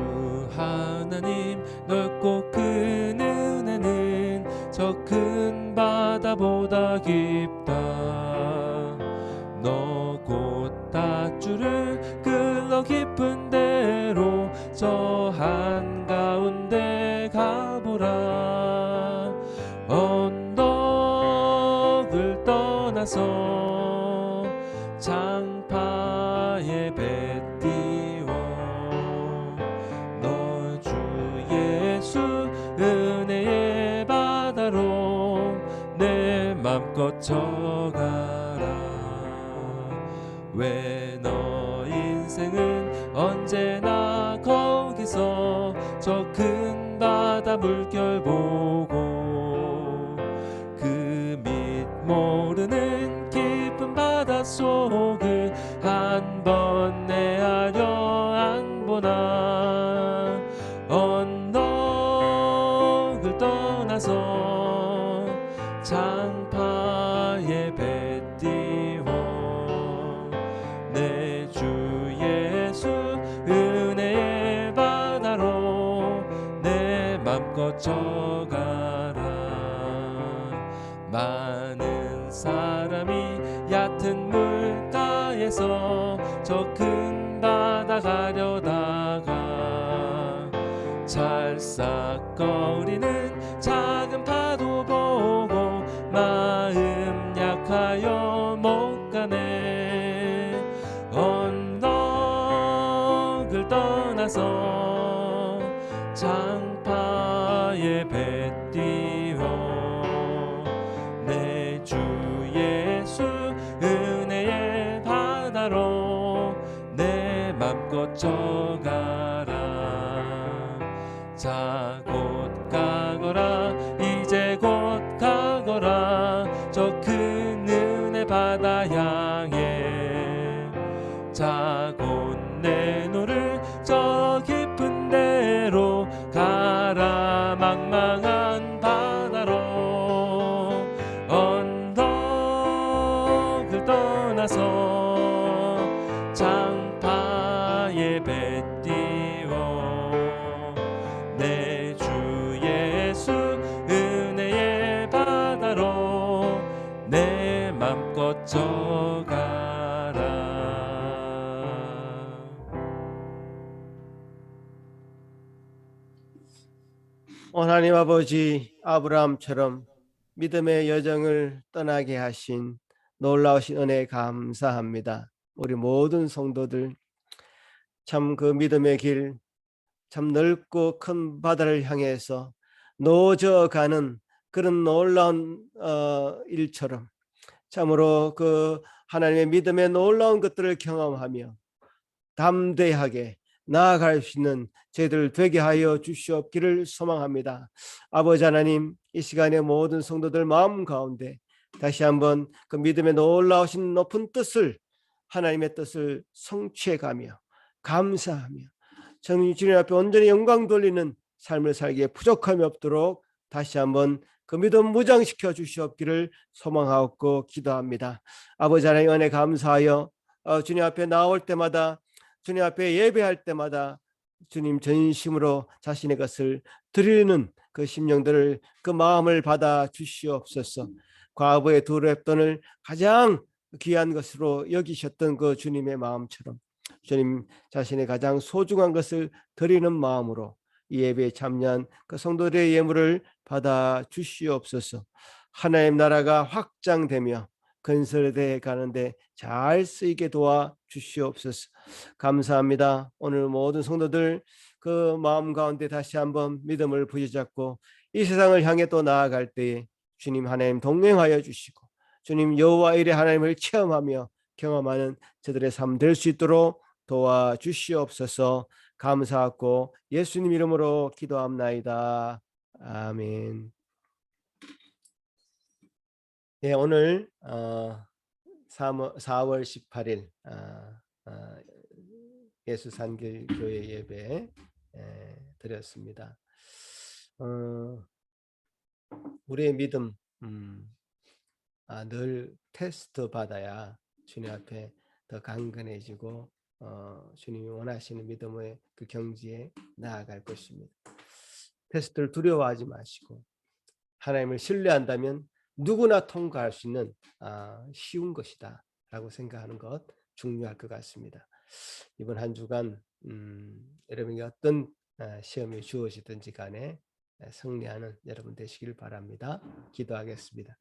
하나님 넓고 큰 은혜는 저 큰 바다보다 깊다. 너 곧 닷줄을 끌러 깊은 데로 저 한가운데 가보라. 언덕을 떠나서 장파에 배 띄워 너 주 예수 은혜의 바다로 내 맘껏 져가라. 왜 너 인생은 언제나 거기서 저 큰 바다 물결 보고 그 밑 모르는 깊은 바닷속을 한 번 내하려 안 보나. 언덕을 떠나서 장파에 배 띄워 내 주 예수 은혜의 바다로 내 맘껏 져가라. 많은 사람이 얕은 물가에서 저 큰 바다 가려다가 찰싹거리는 작은 파도 보고 마음 약하여 못 가네. 언덕을 떠나서 장파에 배 띄워 내 주 예수 은혜의 바다로 내 맘껏 져가라. 자 곧 가거라 이제 곧 가거라 저 큰 은혜 바다 향해. 자 곧 내 노를 저 깊은 데로 가라. 망망한 바다로 언덕을 떠나서 장파에 배 띄워 내 주 예수 은혜의 바다로 내 맘껏 져가라. 하나님 아버지, 아브라함처럼 믿음의 여정을 떠나게 하신 놀라우신 은혜에 감사합니다. 우리 모든 성도들 참 그 믿음의 길, 참 넓고 큰 바다를 향해서 노져가는 그런 놀라운 일처럼 참으로 그 하나님의 믿음의 놀라운 것들을 경험하며 담대하게 나아갈 수 있는 저희들 되게 하여 주시옵기를 소망합니다. 아버지 하나님, 이 시간에 모든 성도들 마음 가운데 다시 한번 그 믿음의 놀라우신 높은 뜻을, 하나님의 뜻을 성취해가며 감사하며 저는 주님 앞에 온전히 영광 돌리는 삶을 살기에 부족함이 없도록 다시 한번 그 믿음 무장시켜 주시옵기를 소망하고 기도합니다. 아버지 하나님, 은혜 감사하여 주님 앞에 나올 때마다, 주님 앞에 예배할 때마다 주님 전심으로 자신의 것을 드리는 그 심령들을, 그 마음을 받아 주시옵소서. 과부의 두 랩돈을 가장 귀한 것으로 여기셨던 그 주님의 마음처럼 주님 자신의 가장 소중한 것을 드리는 마음으로 이 예배에 참여한 그 성도들의 예물을 받아 주시옵소서. 하나님 나라가 확장되며 건설돼 가는데 잘 쓰이게 도와 주시옵소서. 감사합니다. 오늘 모든 성도들 그 마음 가운데 다시 한번 믿음을 부여잡고 이 세상을 향해 또 나아갈 때에 주님 하나님 동행하여 주시고 주님 여호와 일의 하나님을 체험하며 경험하는 저들의 삶 될 수 있도록 도와 주시옵소서. 감사하고 예수님 이름으로 기도합나이다. 아멘. 예, 오늘 4월 18일 예수산교회 예배 드렸습니다. 우리의 믿음 늘 테스트 받아야 주님 앞에 더 강건해지고 주님이 원하시는 믿음의 그 경지에 나아갈 것입니다. 테스트를 두려워하지 마시고 하나님을 신뢰한다면 누구나 통과할 수 있는 쉬운 것이다 라고 생각하는 것 중요할 것 같습니다. 이번 한 주간 여러분이 어떤 시험이 주어지든지 간에 승리하는 여러분 되시길 바랍니다. 기도하겠습니다.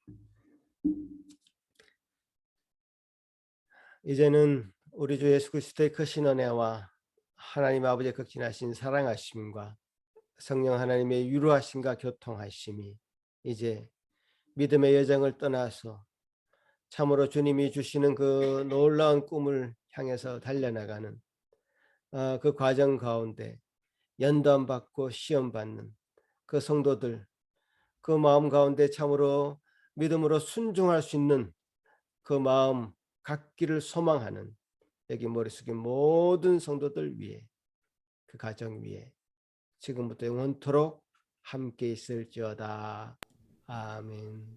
이제는 우리 주 예수 그리스도의 크신 은혜와 하나님 아버지의 극진하신 사랑하심과 성령 하나님의 유로하심과 교통하심이 이제 믿음의 여정을 떠나서 참으로 주님이 주시는 그 놀라운 꿈을 향해서 달려나가는 그 과정 가운데 연단받고 시험받는 그 성도들, 그 마음 가운데 참으로 믿음으로 순종할 수 있는 그 마음 갖기를 소망하는 여기 머릿속에 모든 성도들 위해, 그 가정 위에 지금부터 영원토록 함께 있을지어다. 아멘.